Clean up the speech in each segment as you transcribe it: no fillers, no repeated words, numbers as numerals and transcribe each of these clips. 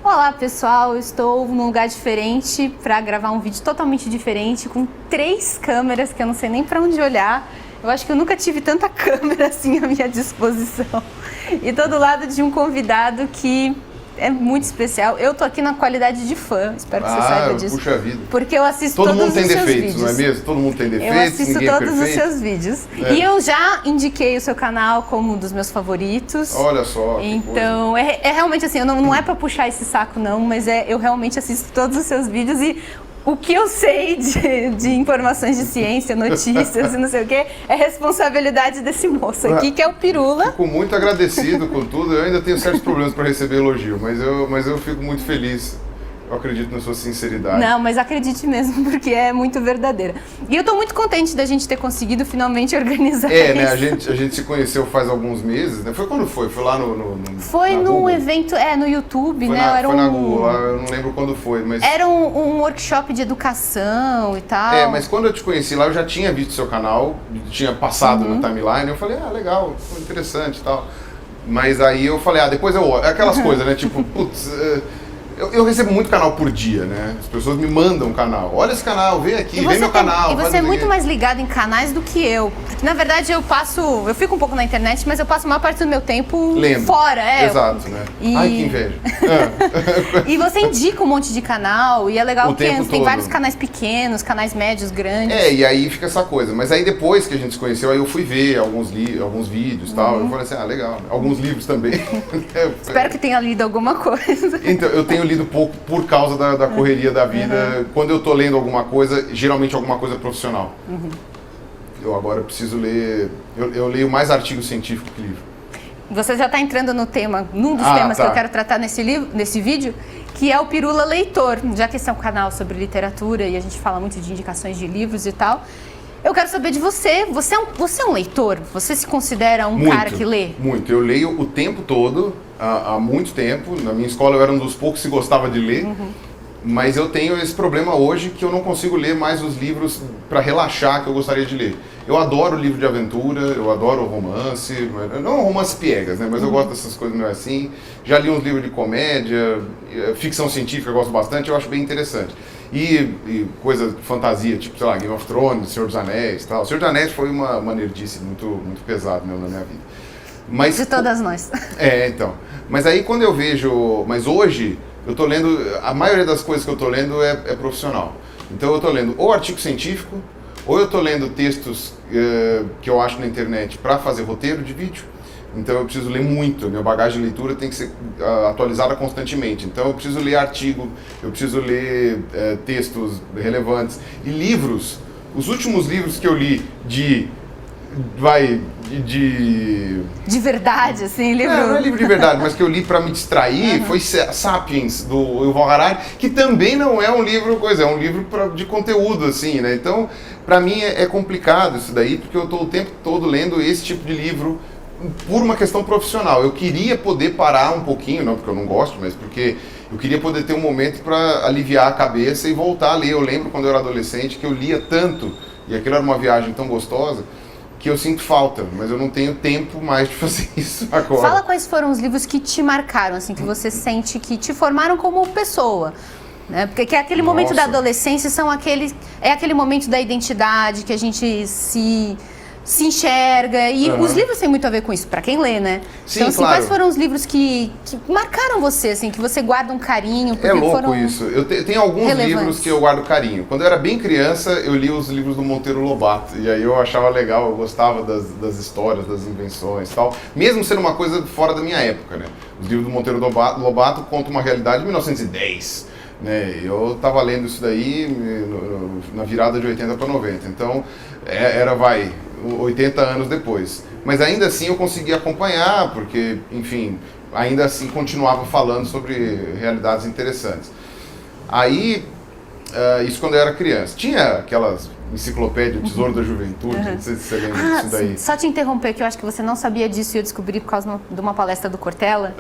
Olá pessoal, eu estou num lugar diferente para gravar um vídeo totalmente diferente, com 3 câmeras que eu não sei nem para onde olhar. Eu acho que eu nunca tive tanta câmera assim à minha disposição. E tô do lado de um convidado que é muito especial. Eu tô aqui na qualidade de fã, espero que você saiba disso. Puxa vida. Porque eu assisto Todo todos mundo tem os seus defeitos, vídeos. não é mesmo? Todo mundo tem defeitos, Eu assisto ninguém é todos os perfeito. seus vídeos. É. E eu já indiquei o seu canal como um dos meus favoritos. Olha só. Então, é realmente assim, não é pra puxar esse saco não, mas eu realmente assisto todos os seus vídeos e o que eu sei de informações de ciência, notícias e não sei o que, é responsabilidade desse moço aqui, que é o Pirula. Fico muito agradecido com tudo. Eu ainda tenho certos problemas para receber elogio, mas eu fico muito feliz. Eu acredito na sua sinceridade. Não, mas acredite mesmo, porque é muito verdadeira. E eu tô muito contente da gente ter conseguido finalmente organizar isso. Né? A gente se conheceu faz alguns meses, né? Foi quando foi? Foi lá Foi no Google? Evento, no YouTube, foi né? Foi na Google, lá, eu não lembro quando foi, mas... Era um workshop de educação e tal. Mas quando eu te conheci lá, eu já tinha visto seu canal, tinha passado na timeline, eu falei, legal, foi interessante e tal. Mas aí eu falei, depois eu olho. Aquelas coisas, né? Tipo, putz... Eu recebo muito canal por dia, né? As pessoas me mandam canal. Olha esse canal, vem aqui, vem meu canal. E você é muito mais ligado em canais do que eu. Porque, na verdade, eu fico um pouco na internet, mas eu passo a maior parte do meu tempo lendo. Fora. Exato, né? Ai, que inveja. E você indica um monte de canal, e é legal o tempo tem todo. vários canais pequenos, canais médios, grandes. E aí fica essa coisa. Mas aí depois que a gente se conheceu, aí eu fui ver alguns vídeos e tal. Eu falei assim, legal. Alguns livros também. Espero que tenha lido alguma coisa. Então, eu tenho lido pouco por causa da correria da vida. Quando eu tô lendo alguma coisa, geralmente alguma coisa profissional. Eu agora preciso ler... Eu leio mais artigo científico que livro. Você já está entrando no tema, num dos temas que eu quero tratar nesse vídeo, que é o Pirula Leitor. Já que esse é um canal sobre literatura e a gente fala muito de indicações de livros e tal, eu quero saber de você. Você é um leitor? Você se considera um cara que lê? Muito. Eu leio o tempo todo, há muito tempo. Na minha escola eu era um dos poucos que gostava de ler. Mas eu tenho esse problema hoje que eu não consigo ler mais os livros para relaxar que eu gostaria de ler. Eu adoro livro de aventura, eu adoro romance, não romance piegas, né? Mas eu gosto dessas coisas meio assim. Já li uns livros de comédia, ficção científica eu gosto bastante, eu acho bem interessante. E coisa de fantasia, tipo, sei lá, Game of Thrones, Senhor dos Anéis e tal. O Senhor dos Anéis foi uma nerdice muito pesada na minha vida. Mas, de todas nós. Então. Mas aí quando eu vejo... Mas hoje... Eu estou lendo, a maioria das coisas que eu estou lendo é profissional. Então eu estou lendo ou artigo científico, ou eu estou lendo textos que eu acho na internet para fazer roteiro de vídeo. Então eu preciso ler muito, minha bagagem de leitura tem que ser atualizada constantemente. Então eu preciso ler artigo, eu preciso ler textos relevantes. E livros, os últimos livros que eu li de verdade, assim, livro... Não é livro de verdade, mas que eu li para me distrair, foi Sapiens, do Yuval Harari, que também não é um livro, é um livro de conteúdo, assim, né? Então, para mim é complicado isso daí, porque eu estou o tempo todo lendo esse tipo de livro por uma questão profissional. Eu queria poder parar um pouquinho, não porque eu não gosto, mas porque eu queria poder ter um momento para aliviar a cabeça e voltar a ler. Eu lembro quando eu era adolescente que eu lia tanto, e aquilo era uma viagem tão gostosa, que eu sinto falta, mas eu não tenho tempo mais de fazer isso agora. Fala quais foram os livros que te marcaram, assim, que você sente que te formaram como pessoa, né? Porque aquele momento da adolescência é aquele momento da identidade que a gente se enxerga, e os livros têm muito a ver com isso, pra quem lê, né? Sim, então, assim, claro. quais foram os livros que marcaram você, assim, que você guarda um carinho? É louco isso. Eu tenho alguns livros que eu guardo carinho. Quando eu era bem criança, eu li os livros do Monteiro Lobato, e aí eu achava legal, eu gostava das histórias, das invenções e tal, mesmo sendo uma coisa fora da minha época, né? Os livros do Monteiro Lobato contam uma realidade de 1910, né? Eu estava lendo isso daí na virada de 80 para 90, então era 80 anos depois. Mas ainda assim eu conseguia acompanhar, porque, enfim, ainda assim continuava falando sobre realidades interessantes. Aí, isso quando eu era criança. Tinha aquelas enciclopédias, Tesouro da Juventude, não sei se você lembra disso daí. Só te interromper, que eu acho que você não sabia disso e eu descobri por causa de uma palestra do Cortella,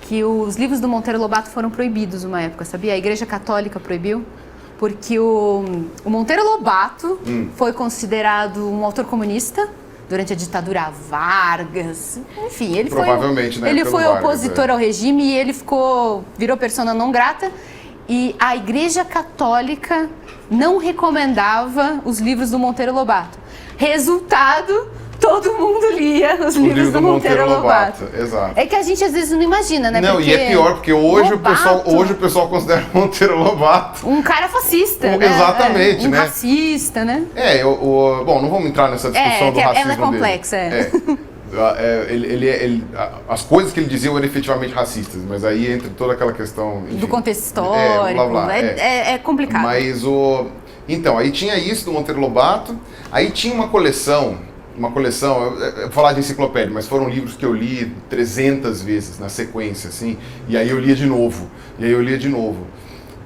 que os livros do Monteiro Lobato foram proibidos uma época, sabia? A Igreja Católica proibiu. Porque o Monteiro Lobato foi considerado um autor comunista, durante a ditadura Vargas. Enfim, ele provavelmente, foi, ele foi opositor ao regime e ele virou persona não grata. E a Igreja Católica não recomendava os livros do Monteiro Lobato. Resultado, todo mundo lia os livros do Monteiro Lobato. Exato. É que a gente às vezes não imagina, né? Não, porque e é pior, porque hoje o pessoal considera o Monteiro Lobato um cara fascista, né? Exatamente, um né? racista, né? Bom, não vamos entrar nessa discussão do racismo ela é complexa, dele. As coisas que ele dizia eram efetivamente racistas, mas aí entra toda aquela questão... Enfim, do contexto histórico, é complicado. Mas então, aí tinha isso do Monteiro Lobato, aí tinha uma coleção, eu vou falar de enciclopédia, mas foram livros que eu li 300 vezes na sequência, assim, e aí eu lia de novo,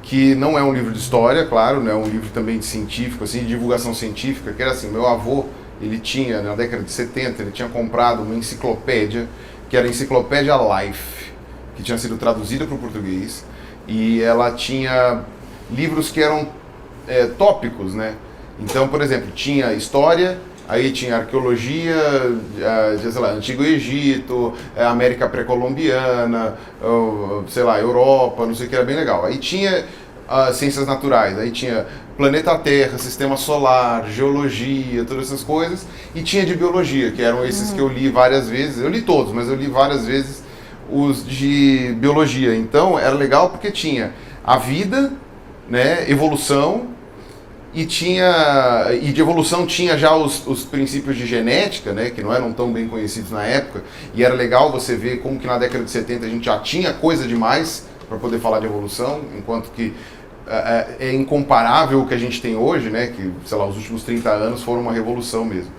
que não é um livro de história, claro, né, é um livro também de científico, assim, de divulgação científica, que era assim, meu avô, ele tinha, na década de 70, ele tinha comprado uma enciclopédia, que era a Enciclopédia Life, que tinha sido traduzida para o português, e ela tinha livros que eram tópicos, né? Então, por exemplo, tinha história, aí tinha arqueologia, sei lá, Antigo Egito, América pré-colombiana, sei lá, Europa, não sei o que, era bem legal. Aí tinha ciências naturais, aí tinha planeta Terra, sistema solar, geologia, todas essas coisas, e tinha de biologia, que eram esses que eu li várias vezes, eu li todos, mas eu li várias vezes os de biologia. Então era legal porque tinha a vida, né, evolução, e de evolução tinha já os princípios de genética, né, que não eram tão bem conhecidos na época, e era legal você ver como que na década de 70 a gente já tinha coisa demais para poder falar de evolução, enquanto que é incomparável o que a gente tem hoje, né, que, sei lá, os últimos 30 anos foram uma revolução mesmo.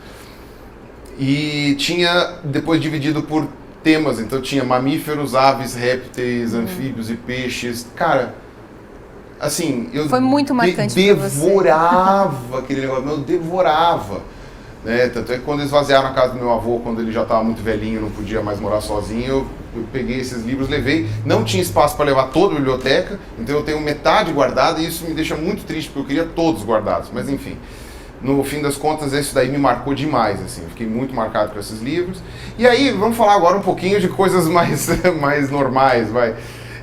E tinha depois dividido por temas, então tinha mamíferos, aves, répteis, anfíbios e peixes. Cara, assim, eu foi muito marcante devorava aquele negócio, eu devorava. Né? Tanto é que quando esvaziaram a casa do meu avô, quando ele já estava muito velhinho, não podia mais morar sozinho, eu peguei esses livros, levei, não tinha espaço para levar toda a biblioteca, então eu tenho metade guardada e isso me deixa muito triste, porque eu queria todos guardados, mas enfim. No fim das contas, isso daí me marcou demais, assim, eu fiquei muito marcado com esses livros. E aí, vamos falar agora um pouquinho de coisas mais normais, vai.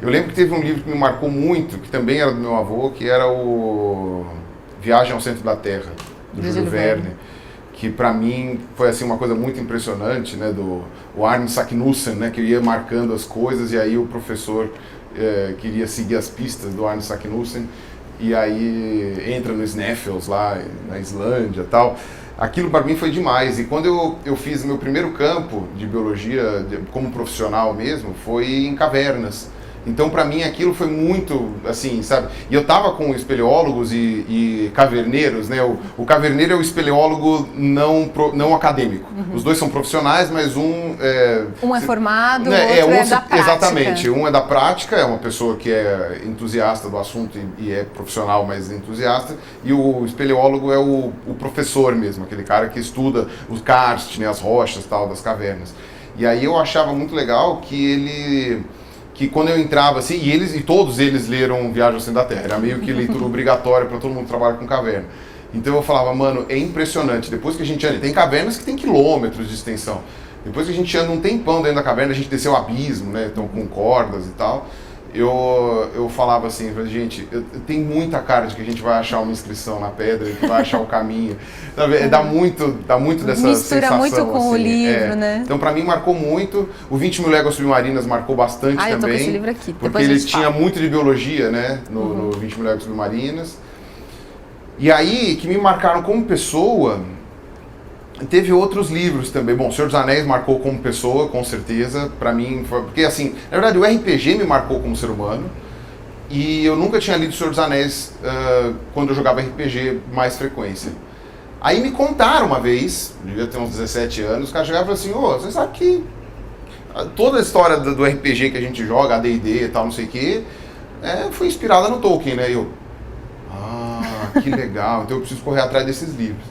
Eu lembro que teve um livro que me marcou muito, que também era do meu avô, que era o Viagem ao Centro da Terra, do Júlio Verne, que para mim foi assim uma coisa muito impressionante, né, do Arne Saknussemm, né, que ia marcando as coisas, e aí o professor queria seguir as pistas do Arne Saknussemm, e aí entra no Sneffels lá na Islândia e tal. Aquilo para mim foi demais, e quando eu fiz meu primeiro campo de biologia como profissional mesmo, foi em cavernas. Então, para mim, aquilo foi muito, assim, sabe? E eu tava com espeleólogos e caverneiros, né? O caverneiro é o espeleólogo não acadêmico. Uhum. Os dois são profissionais, mas um é formado, né? Outro é da prática. Exatamente. Um é da prática, é uma pessoa que é entusiasta do assunto e é profissional, mas entusiasta. E o espeleólogo é o professor mesmo, aquele cara que estuda os karst, né? As rochas, tal, das cavernas. E aí eu achava muito legal que quando eu entrava assim, e todos eles leram Viagem ao Centro da Terra, era meio que leitura obrigatória para todo mundo que trabalha com caverna. Então eu falava, mano, é impressionante, depois que a gente anda, tem cavernas que tem quilômetros de extensão, depois que a gente anda um tempão dentro da caverna, a gente desceu o abismo, né, então com cordas e tal, eu falava assim, gente, tem muita cara de que a gente vai achar uma inscrição na pedra, que vai achar o caminho, sabe? Dá muito dessa mistura sensação. Mistura muito com assim, o livro, né? Então pra mim marcou muito, o 20 Mil Léguas Submarinas marcou bastante também. Eu tô com esse livro aqui. Porque ele tinha muito de biologia, né, no 20 Mil Léguas Submarinas. E aí, que me marcaram como pessoa, teve outros livros também. Bom, O Senhor dos Anéis marcou como pessoa, com certeza. Pra mim, foi... Porque assim, na verdade o RPG me marcou como ser humano. E eu nunca tinha lido O Senhor dos Anéis quando eu jogava RPG mais frequência. Aí me contaram uma vez, devia ter uns 17 anos, os caras chegaram e falaram assim, você sabe que toda a história do RPG que a gente joga, AD&D e tal, não sei o quê, foi inspirada no Tolkien, né? E eu, que legal, então eu preciso correr atrás desses livros.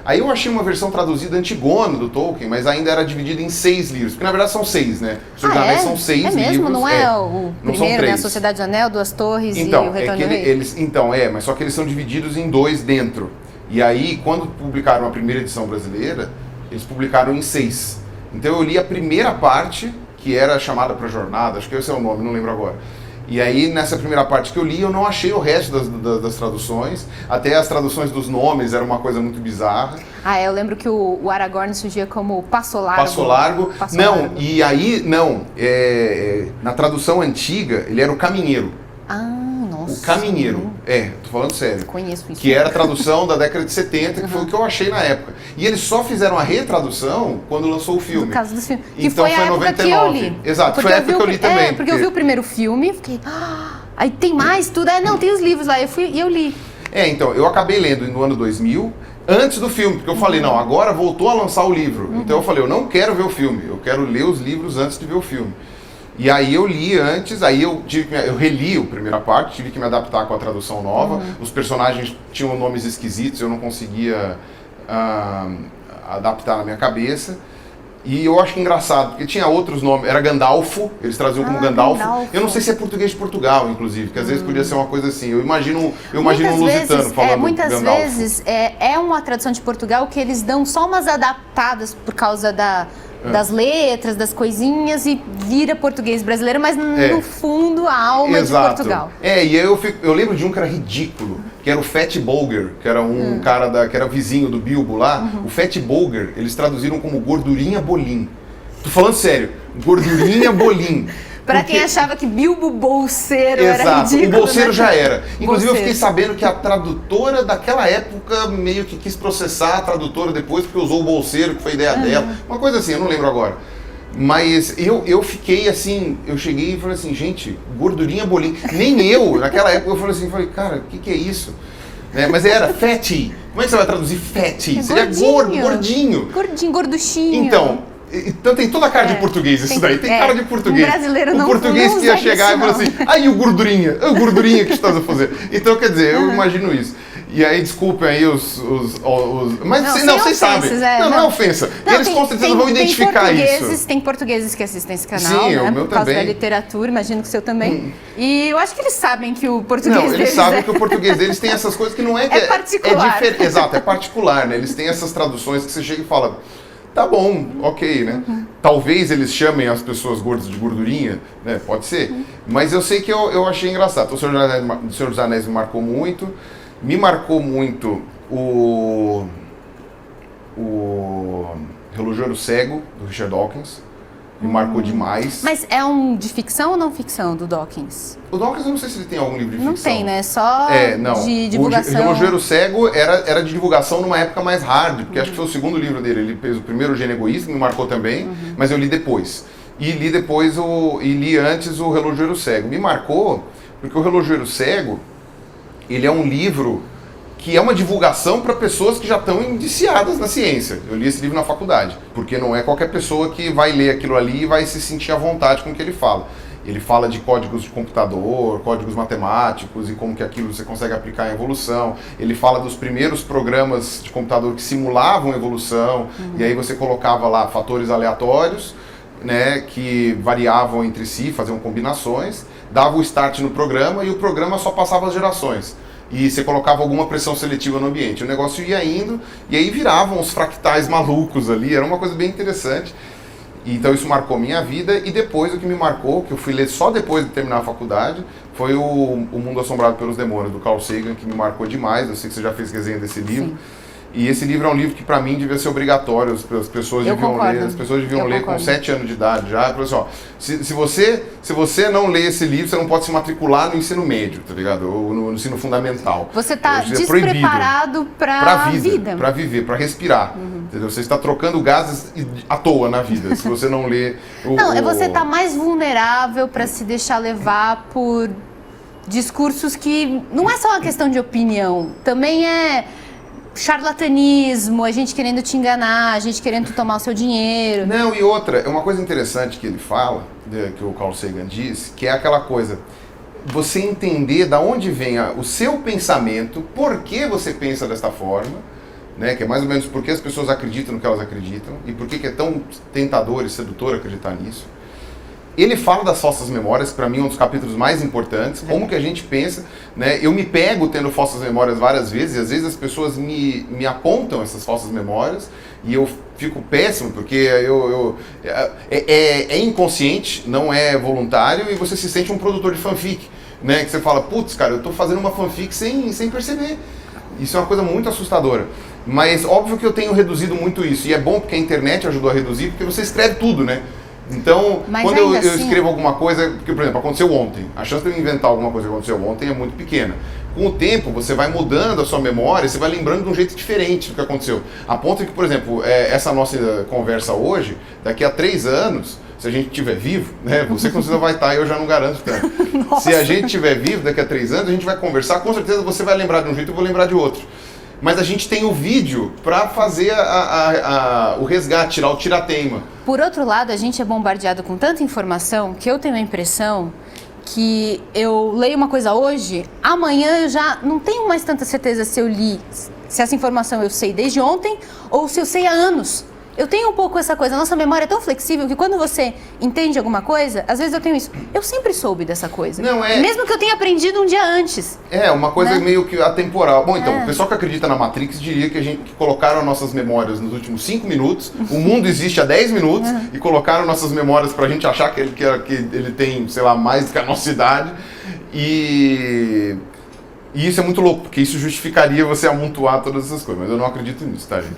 Aí eu achei uma versão traduzida antigona do Tolkien, mas ainda era dividida em 6 livros, porque na verdade são 6, né? O Senhor dos Anéis são 6 livros. É mesmo? Não é o primeiro, né? A Sociedade do Anel, Duas Torres e o Retorno do Rei? Mas só que eles são divididos em 2 dentro. E aí, quando publicaram a primeira edição brasileira, eles publicaram em 6. Então eu li a primeira parte, que era chamada para jornada, acho que esse é o nome, não lembro agora. E aí, nessa primeira parte que eu li, eu não achei o resto das traduções. Até as traduções dos nomes era uma coisa muito bizarra. Eu lembro que o Aragorn surgia como Passo Largo. Passo Largo. E aí, na tradução antiga, ele era o Caminheiro. Nossa. O Caminheiro. Tô falando sério. Conheço isso. Que era a tradução da década de 70, que foi o que eu achei na época. E eles só fizeram a retradução quando lançou o filme. No caso do filme. Que então foi a época 99. que eu li. Exato, porque foi a época que eu li também. Porque eu vi o primeiro filme, fiquei... aí tem mais tudo? Não, tem os livros lá. Eu li. Então, eu acabei lendo no ano 2000, antes do filme, porque eu falei, não, agora voltou a lançar o livro. Então eu falei, eu não quero ver o filme, eu quero ler os livros antes de ver o filme. E aí eu li antes, aí eu reli a primeira parte, tive que me adaptar com a tradução nova. Os personagens tinham nomes esquisitos, eu não conseguia adaptar na minha cabeça. E eu acho engraçado, porque tinha outros nomes, era Gandalfo, eles traziam como Gandalfo. Eu não sei se é português de Portugal, inclusive, que às vezes podia ser uma coisa assim. Eu imagino um lusitano falando muitas Gandalfo. Vezes é uma tradução de Portugal que eles dão só umas adaptadas por causa das letras, das coisinhas, e vira português brasileiro, mas no fundo a alma é de Portugal. E aí eu lembro de um que era ridículo, que era o Fat Bolger, que era um cara que era vizinho do Bilbo lá. O Fat Bolger, eles traduziram como Gordurinha Bolim. Tô falando sério, Gordurinha Bolim. Pra quem achava que Bilbo Bolseiro era ridículo. O Bolseiro já era. Inclusive Bolseiro. Eu fiquei sabendo que a tradutora daquela época meio que quis processar a tradutora depois porque usou o Bolseiro, que foi ideia dela. Uma coisa assim, eu não lembro agora. Mas eu fiquei assim, eu cheguei e falei assim, gente, Gordurinha Bolim. Nem eu, naquela época, eu falei, cara, o que é isso? Mas era fatty. Como é que você vai traduzir fatty? Seria gordinho. Gordinho, gorduchinho. Então tem toda a cara de português isso daí, tem cara de português. Um brasileiro não o português que ia chegar e falar assim, aí o gordurinha que estás a fazer. Então, quer dizer, eu imagino isso. E aí, desculpem aí mas vocês sabem. Não é ofensa. Eles com certeza vão identificar isso. Tem portugueses que assistem esse canal, sim, né? O meu por causa também. da literatura, imagino que o seu também. E eu acho que eles sabem que o português deles eles sabem que o português deles tem essas coisas que não é... É particular. Exato, é particular, né? Eles têm essas traduções que você chega e fala... Tá bom, ok, né? Talvez eles chamem as pessoas gordas de gordurinha, né? Pode ser. Mas eu sei que eu achei engraçado. O Senhor dos Anéis me marcou muito. Me marcou muito o Relojoeiro Cego, do Richard Dawkins. Me marcou demais. Mas é um de ficção ou não ficção, do Dawkins? O Dawkins, eu não sei se ele tem algum livro de ficção. Não tem, né? Só de divulgação. O Relojoeiro Cego era de divulgação numa época mais hard, porque acho que foi o segundo livro dele. Ele fez o primeiro, O Gênio Egoísta, que me marcou também, mas eu li depois. E li antes o Relojoeiro Cego. Me marcou porque o Relojoeiro Cego, ele é um livro que é uma divulgação para pessoas que já estão indiciadas na ciência. Eu li esse livro na faculdade, porque não é qualquer pessoa que vai ler aquilo ali e vai se sentir à vontade com o que ele fala. Ele fala de códigos de computador, códigos matemáticos e como que aquilo você consegue aplicar em evolução. Ele fala dos primeiros programas de computador que simulavam evolução, e aí você colocava lá fatores aleatórios, né, que variavam entre si, faziam combinações, dava o start no programa e o programa só passava as gerações. E você colocava alguma pressão seletiva no ambiente. O negócio ia indo e aí viravam os fractais malucos ali, era uma coisa bem interessante. Então isso marcou minha vida. E depois o que me marcou, que eu fui ler só depois de terminar a faculdade, foi o Mundo Assombrado pelos Demônios, do Carl Sagan, que me marcou demais. Eu sei que você já fez resenha desse livro. Sim. E esse livro é um livro que para mim devia ser obrigatório, as pessoas deviam ler. As pessoas deviam ler com 7 anos de idade já. Eu falei assim, ó, se você não lê esse livro, você não pode se matricular no ensino médio, tá ligado? Ou no ensino fundamental. Você tá despreparado pra vida. Pra viver, pra respirar. Entendeu? Você está trocando gases à toa na vida, se você não lê você tá mais vulnerável para se deixar levar por discursos que não é só uma questão de opinião, também é charlatanismo, a gente querendo te enganar, a gente querendo tomar o seu dinheiro. Não, e outra, é uma coisa interessante que ele fala, que o Carl Sagan diz, que é aquela coisa, você entender da onde vem o seu pensamento, por que você pensa desta forma, né, que é mais ou menos por que as pessoas acreditam no que elas acreditam, e por que é tão tentador e sedutor acreditar nisso. Ele fala das falsas memórias, que para mim é um dos capítulos mais importantes, como que a gente pensa, né? Eu me pego tendo falsas memórias várias vezes, e às vezes as pessoas me apontam essas falsas memórias, e eu fico péssimo, porque é inconsciente, não é voluntário, e você se sente um produtor de fanfic, né? Que você fala, putz, cara, eu tô fazendo uma fanfic sem perceber. Isso é uma coisa muito assustadora. Mas óbvio que eu tenho reduzido muito isso, e é bom porque a internet ajudou a reduzir, porque você escreve tudo, né? Então, mas quando eu assim, escrevo alguma coisa, porque, por exemplo, aconteceu ontem, a chance de eu inventar alguma coisa que aconteceu ontem é muito pequena. Com o tempo, você vai mudando a sua memória, você vai lembrando de um jeito diferente do que aconteceu. A ponto que, por exemplo, essa nossa conversa hoje, daqui a 3 anos, se a gente estiver vivo, né, você com certeza vai estar, eu já não garanto tanto. Se a gente estiver vivo daqui a 3 anos, a gente vai conversar, com certeza você vai lembrar de um jeito e eu vou lembrar de outro. Mas a gente tem o vídeo para fazer o resgate, tirar o tira-teima. Por outro lado, a gente é bombardeado com tanta informação que eu tenho a impressão que eu leio uma coisa hoje, amanhã eu já não tenho mais tanta certeza se eu li, se essa informação eu sei desde ontem ou se eu sei há anos. Eu tenho um pouco essa coisa, a nossa memória é tão flexível que quando você entende alguma coisa, às vezes eu tenho isso, eu sempre soube dessa coisa. Não, mesmo que eu tenha aprendido um dia antes. É, uma coisa, né, meio que atemporal. Bom, então, o pessoal que acredita na Matrix diria que colocaram nossas memórias nos últimos 5 minutos, o mundo existe há 10 minutos, e colocaram nossas memórias pra gente achar que ele tem, sei lá, mais do que a nossa idade. E isso é muito louco, porque isso justificaria você amontoar todas essas coisas. Mas eu não acredito nisso, tá, gente?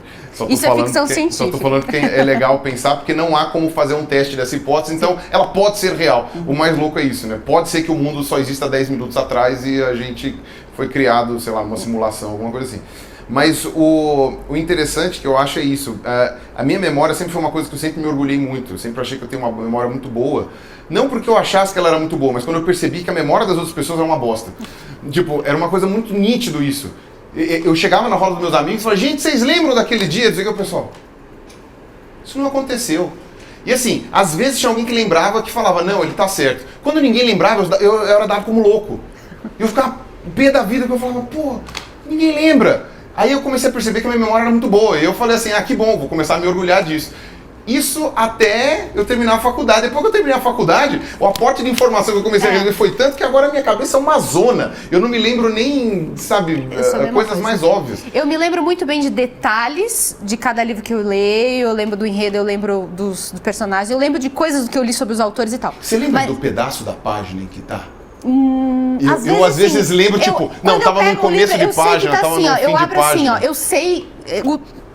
Isso é ficção científica. Só tô falando que é legal pensar, porque não há como fazer um teste dessa hipótese, então ela pode ser real. O mais louco é isso, né? Pode ser que o mundo só exista 10 minutos atrás e a gente foi criado, sei lá, uma simulação, alguma coisa assim. Mas o interessante que eu acho é isso. A minha memória sempre foi uma coisa que eu sempre me orgulhei muito. Eu sempre achei que eu tenho uma memória muito boa. Não porque eu achasse que ela era muito boa, mas quando eu percebi que a memória das outras pessoas era uma bosta. Tipo, era uma coisa muito nítido isso. Eu chegava na roda dos meus amigos e falava, gente, vocês lembram daquele dia? Eu dizia, pessoal, isso não aconteceu. E assim, às vezes tinha alguém que lembrava que falava, não, ele tá certo. Quando ninguém lembrava, eu era dado como louco. Eu ficava pé da vida, porque eu falava, pô, ninguém lembra. Aí eu comecei a perceber que a minha memória era muito boa. E eu falei assim, que bom, vou começar a me orgulhar disso. Isso até eu terminar a faculdade. Depois que eu terminei a faculdade, o aporte de informação que eu comecei a receber foi tanto que agora a minha cabeça é uma zona. Eu não me lembro nem, sabe, coisas mais óbvias. Eu me lembro muito bem de detalhes de cada livro que eu leio, eu lembro do enredo, eu lembro dos personagens, eu lembro de coisas que eu li sobre os autores e tal. Você lembra do pedaço da página em que tá? Eu às vezes lembro, tipo, não, tava no começo de página, tava no fim de página. Eu abro assim, ó, eu sei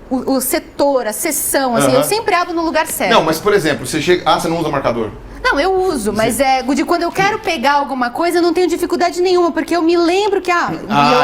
o setor, a seção, assim, eu sempre abro no lugar certo. Não, mas por exemplo, você chega... você não usa marcador? Não, eu uso, mas de quando eu quero pegar alguma coisa, eu não tenho dificuldade nenhuma, porque eu me lembro que...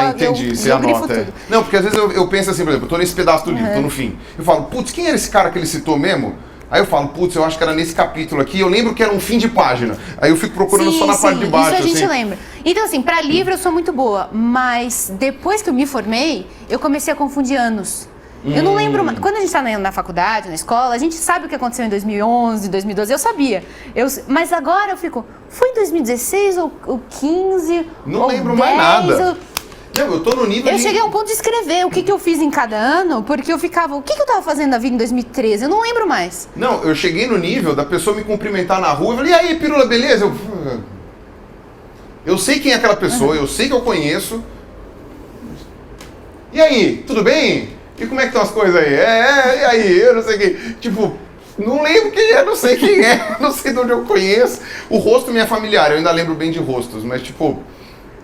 Entendi, você anota. Não, porque às vezes eu penso assim, por exemplo, eu tô nesse pedaço do livro, tô no fim. Eu falo, putz, quem era esse cara que ele citou mesmo? Aí eu falo, putz, eu acho que era nesse capítulo aqui, eu lembro que era um fim de página. Aí eu fico procurando só na parte de baixo. Isso a gente lembra. Então, assim, pra livro eu sou muito boa, mas depois que eu me formei, eu comecei a confundir anos. Eu não lembro, quando a gente tá na faculdade, na escola, a gente sabe o que aconteceu em 2011, 2012, eu sabia. Mas agora eu fico, foi em 2016 ou 15? Não ou lembro 10, mais nada. Não, eu tô no nível Eu cheguei a um ponto de escrever o que eu fiz em cada ano, porque eu ficava, o que eu tava fazendo na vida em 2013? Eu não lembro mais. Não, eu cheguei no nível da pessoa me cumprimentar na rua e falei, e aí, pirula, beleza? Eu sei quem é aquela pessoa, eu sei que eu conheço. E aí, tudo bem? E como é que estão as coisas aí? E aí, eu não sei quem. Tipo, não lembro quem é, não sei quem é, não sei de onde eu conheço. O rosto me é familiar, eu ainda lembro bem de rostos, mas tipo...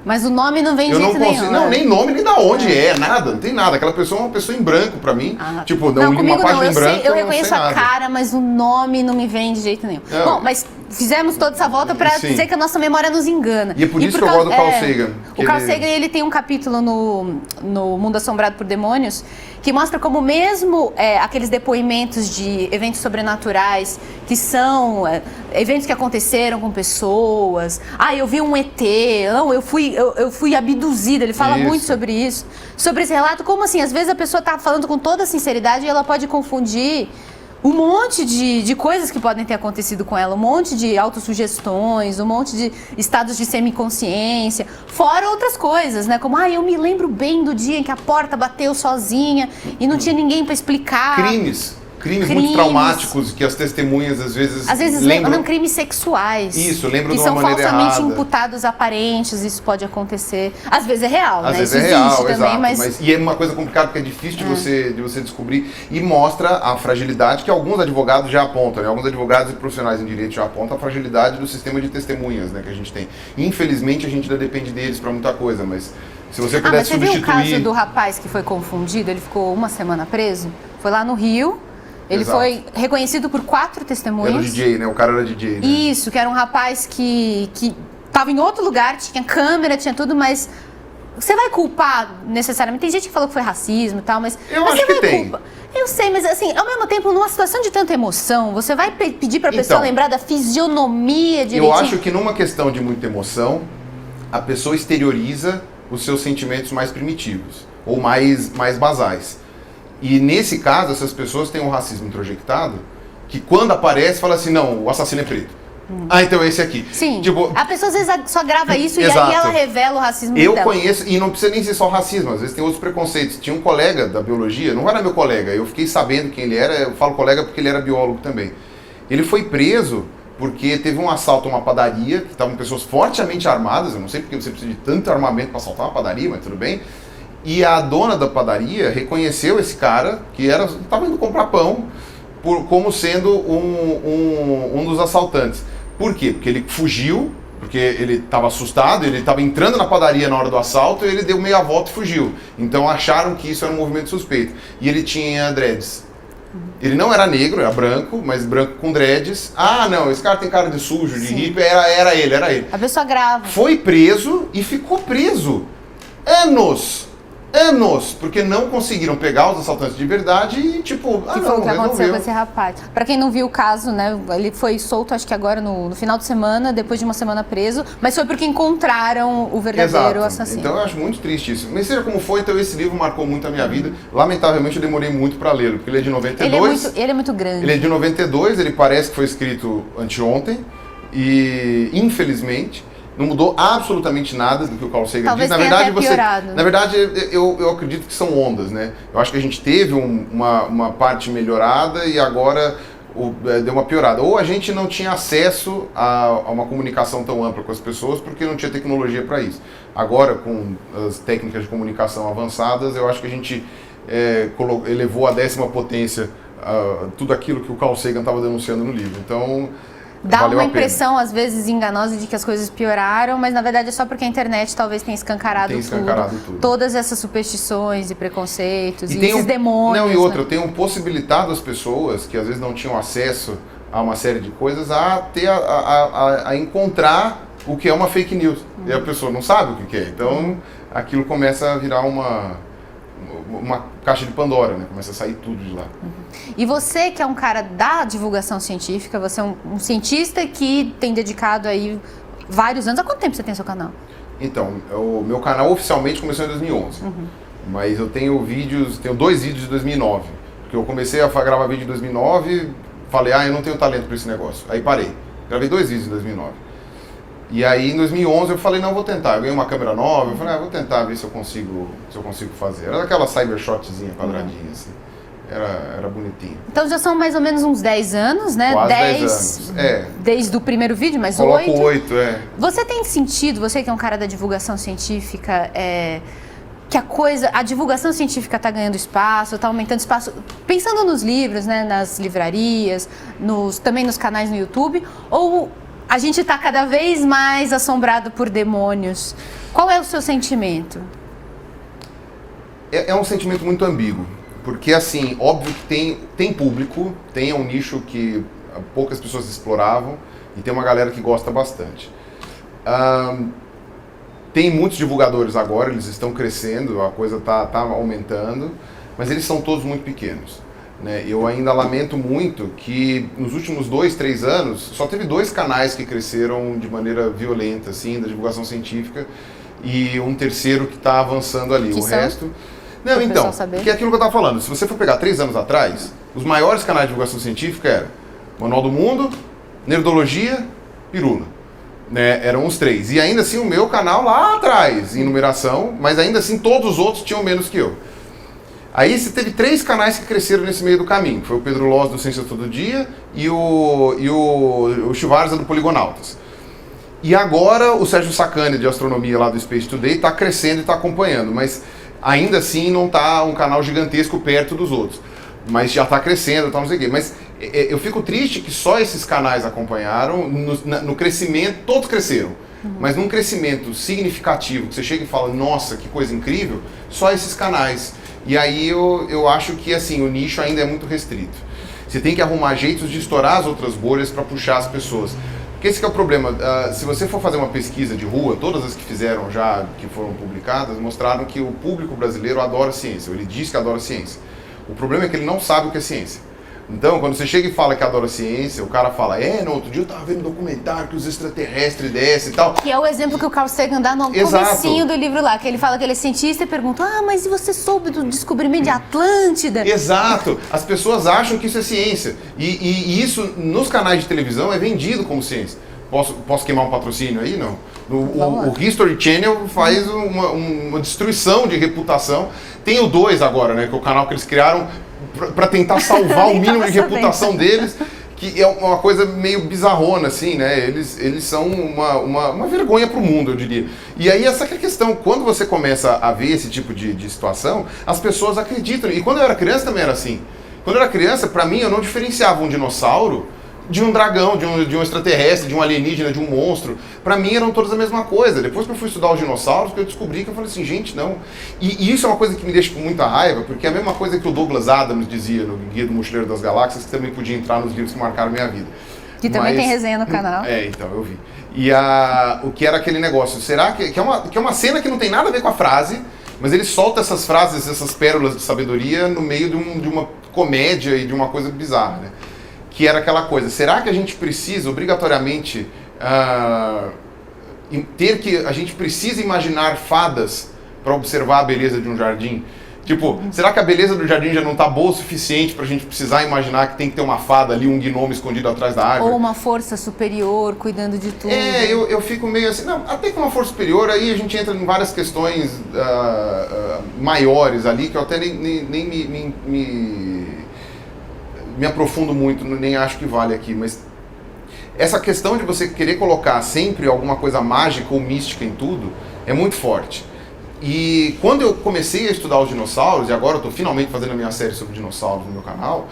Mas o nome não vem de jeito nenhum. Não, nem nome, nem da onde nada, não tem nada. Aquela pessoa é uma pessoa em branco pra mim. Tipo, não, uma página em branco. Eu reconheço a cara, mas o nome não me vem de jeito nenhum. Bom, mas fizemos toda essa volta pra dizer que a nossa memória nos engana. E é por isso que eu gosto do Carl Sagan. O Carl Sagan, ele tem um capítulo no Mundo Assombrado por Demônios que mostra como mesmo aqueles depoimentos de eventos sobrenaturais, que são eventos que aconteceram com pessoas. Eu vi um ET, não, eu fui abduzida. Ele fala muito sobre isso. Sobre esse relato, como assim, às vezes a pessoa está falando com toda a sinceridade e ela pode confundir um monte de coisas que podem ter acontecido com ela, um monte de autossugestões, um monte de estados de semiconsciência, fora outras coisas, né? Como, eu me lembro bem do dia em que a porta bateu sozinha e não tinha ninguém para explicar. Crimes. crimes muito traumáticos que as testemunhas às vezes lembram crimes sexuais. Isso, lembram de uma maneira errada. Que são falsamente imputados aparentes, isso pode acontecer. Às vezes é real, às né? vezes isso é real, existe exato, também, mas... E é uma coisa complicada porque é difícil de você descobrir e mostra a fragilidade que alguns advogados já apontam, né? Alguns advogados e profissionais em direito já apontam a fragilidade do sistema de testemunhas, né, que a gente tem. Infelizmente a gente ainda depende deles para muita coisa, mas se você pudesse substituir... Mas você viu o caso do rapaz que foi confundido, ele ficou 1 semana preso? Foi lá no Rio... Ele foi reconhecido por 4 testemunhas. Era o DJ, né? O cara era DJ, né? Isso, que era um rapaz que estava em outro lugar, tinha câmera, tinha tudo, mas você vai culpar necessariamente? Tem gente que falou que foi racismo e tal, mas... Eu acho que tem. Eu sei, mas assim, ao mesmo tempo, numa situação de tanta emoção, você vai pedir para a pessoa lembrar da fisionomia direitinho? Eu acho que numa questão de muita emoção, a pessoa exterioriza os seus sentimentos mais primitivos, ou mais basais. E nesse caso, essas pessoas têm um racismo introjectado, que quando aparece, fala assim, não, o assassino é preto. Ah, então é esse aqui. Sim, tipo, a pessoa às vezes só grava isso e aí ela revela o racismo dela. Eu conheço, e não precisa nem ser só racismo, às vezes tem outros preconceitos. Tinha um colega da biologia, não era meu colega, eu fiquei sabendo quem ele era, eu falo colega porque ele era biólogo também. Ele foi preso porque teve um assalto a uma padaria, que estavam pessoas fortemente armadas, eu não sei porque você precisa de tanto armamento para assaltar uma padaria, mas tudo bem. E a dona da padaria reconheceu esse cara, que estava indo comprar pão, como sendo um dos assaltantes. Por quê? Porque ele fugiu, porque ele estava assustado, ele estava entrando na padaria na hora do assalto e ele deu meia volta e fugiu. Então acharam que isso era um movimento suspeito. E ele tinha dreads. Ele não era negro, era branco, mas branco com dreads. Ah, não, esse cara tem cara de sujo, de hippie, era ele. A pessoa grava. Foi preso e ficou preso. Anos, porque não conseguiram pegar os assaltantes de verdade e tipo, que foi o que aconteceu com esse rapaz. Pra quem não viu o caso, né, ele foi solto acho que agora no final de semana, depois de 1 semana preso, mas foi porque encontraram o verdadeiro assassino. Então eu acho muito triste isso. Mas seja como for, então esse livro marcou muito a minha vida. Lamentavelmente eu demorei muito pra lê-lo, porque ele é de 92. Ele é muito grande. Ele é de 92, ele parece que foi escrito anteontem e infelizmente não mudou absolutamente nada do que o Carl Sagan diz. Na verdade, eu acredito que são ondas, né? Eu acho que a gente teve uma parte melhorada e agora deu uma piorada. Ou a gente não tinha acesso a uma comunicação tão ampla com as pessoas porque não tinha tecnologia para isso. Agora, com as técnicas de comunicação avançadas, eu acho que a gente elevou à 10ª potência tudo aquilo que o Carl Sagan estava denunciando no livro. Então... Dá uma impressão, às vezes, enganosa de que as coisas pioraram, mas na verdade é só porque a internet talvez tenha escancarado tudo. Todas essas superstições e preconceitos e esses demônios. Não, e outra, tenham possibilitado as pessoas que às vezes não tinham acesso a uma série de coisas a encontrar o que é uma fake news. E a pessoa não sabe o que é. Então aquilo começa a virar uma caixa de Pandora, né? Começa a sair tudo de lá. E você que é um cara da divulgação científica, você é um cientista que tem dedicado aí vários anos. Há quanto tempo você tem seu canal? Então, o meu canal oficialmente começou em 2011. Mas eu tenho 2 vídeos de 2009. Porque eu comecei a gravar vídeo em 2009, falei, eu não tenho talento para esse negócio. Aí parei. Gravei 2 vídeos em 2009. E aí em 2011 eu falei, não, vou tentar. Eu ganhei uma câmera nova, eu falei, vou tentar ver se eu consigo fazer. Era aquela cybershotzinha quadradinha, assim. Era bonitinho. Então já são mais ou menos uns 10 anos, né? Quase 10 anos. Desde o primeiro vídeo, mas 8. Coloco 8, Você tem sentido, você que é um cara da divulgação científica, que a divulgação científica está ganhando espaço, está aumentando espaço, pensando nos livros, né? Nas livrarias, também nos canais no YouTube, ou a gente está cada vez mais assombrado por demônios? Qual é o seu sentimento? É um sentimento muito ambíguo. Porque, assim, óbvio que tem público, tem um nicho que poucas pessoas exploravam e tem uma galera que gosta bastante. Tem muitos divulgadores agora, eles estão crescendo, a coisa tá aumentando, mas eles são todos muito pequenos. Né? Eu ainda lamento muito que nos últimos 2, 3 anos só teve 2 canais que cresceram de maneira violenta, assim, da divulgação científica, e um terceiro que está avançando ali. O resto... Não, então, que é aquilo que eu estava falando. Se você for pegar 3 anos atrás, os maiores canais de divulgação científica eram Manual do Mundo, Nerdologia, Pirula. Né? Eram os 3. E ainda assim o meu canal lá atrás, em numeração, mas ainda assim todos os outros tinham menos que eu. Aí você teve 3 canais que cresceram nesse meio do caminho. Foi o Pedro Loz do Ciência Todo Dia e o Chivarza do Poligonautas. E agora o Sérgio Sacani de Astronomia lá do Space Today está crescendo e está acompanhando, mas ainda assim não está um canal gigantesco perto dos outros. Mas já está crescendo, tá, não sei o quê. Mas eu fico triste que só esses canais acompanharam no crescimento, todos cresceram. Mas num crescimento significativo, que você chega e fala, nossa, que coisa incrível, só esses canais. E aí eu acho que assim, o nicho ainda é muito restrito. Você tem que arrumar jeitos de estourar as outras bolhas para puxar as pessoas. Porque esse que é o problema. Se você for fazer uma pesquisa de rua, todas as que fizeram já, que foram publicadas, mostraram que o público brasileiro adora ciência. Ele diz que adora ciência. O problema é que ele não sabe o que é ciência. Então, quando você chega e fala que adora ciência, o cara fala, no outro dia eu tava vendo um documentário que os extraterrestres descem e tal. Que é o exemplo que o Carl Sagan dá no comecinho do livro lá, que ele fala que ele é cientista e pergunta, mas e você soube do descobrimento de Atlântida? Exato. As pessoas acham que isso é ciência. E isso, nos canais de televisão, é vendido como ciência. Posso queimar um patrocínio aí? Não. O History Channel faz uma destruição de reputação. Tem o 2 agora, né? Que é o canal que eles criaram para tentar salvar o mínimo de reputação deles, que é uma coisa meio bizarrona, assim, né? Eles são uma vergonha para o mundo, eu diria. E aí essa que é a questão, quando você começa a ver esse tipo de situação, as pessoas acreditam. E quando eu era criança também era assim. Quando eu era criança, para mim, eu não diferenciava um dinossauro de um dragão, de um extraterrestre, de um alienígena, de um monstro. Pra mim eram todas a mesma coisa. Depois que eu fui estudar os dinossauros, que eu descobri que eu falei assim, gente, não. E isso é uma coisa que me deixa com muita raiva, porque é a mesma coisa que o Douglas Adams dizia no Guia do Mochileiro das Galáxias, que também podia entrar nos livros que marcaram minha vida. Que também tem resenha no canal. Então, eu vi. E o que era aquele negócio? Será que é uma cena que não tem nada a ver com a frase, mas ele solta essas frases, essas pérolas de sabedoria no meio de uma comédia e de uma coisa bizarra, né? Que era aquela coisa, será que a gente precisa obrigatoriamente a gente precisa imaginar fadas para observar a beleza de um jardim? Tipo, será que a beleza do jardim já não está boa o suficiente para a gente precisar imaginar que tem que ter uma fada ali, um gnomo escondido atrás da árvore? Ou uma força superior cuidando de tudo. Eu fico meio assim, não, até com uma força superior, aí a gente entra em várias questões maiores ali, que eu até nem me aprofundo muito, nem acho que vale aqui, mas essa questão de você querer colocar sempre alguma coisa mágica ou mística em tudo é muito forte. E quando eu comecei a estudar os dinossauros, e agora eu estou finalmente fazendo a minha série sobre dinossauros no meu canal,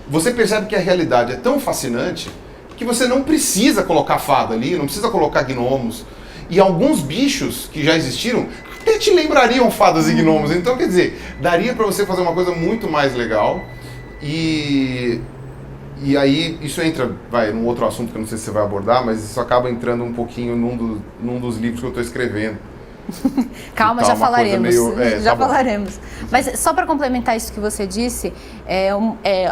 você percebe que a realidade é tão fascinante que você não precisa colocar fada ali, não precisa colocar gnomos. E alguns bichos que já existiram até te lembrariam fadas e gnomos. Então, quer dizer, daria para você fazer uma coisa muito mais legal. E aí isso entra, num outro assunto que eu não sei se você vai abordar, mas isso acaba entrando um pouquinho num dos livros que eu estou escrevendo. Calma, já falaremos. Já falaremos. Mas só para complementar isso que você disse,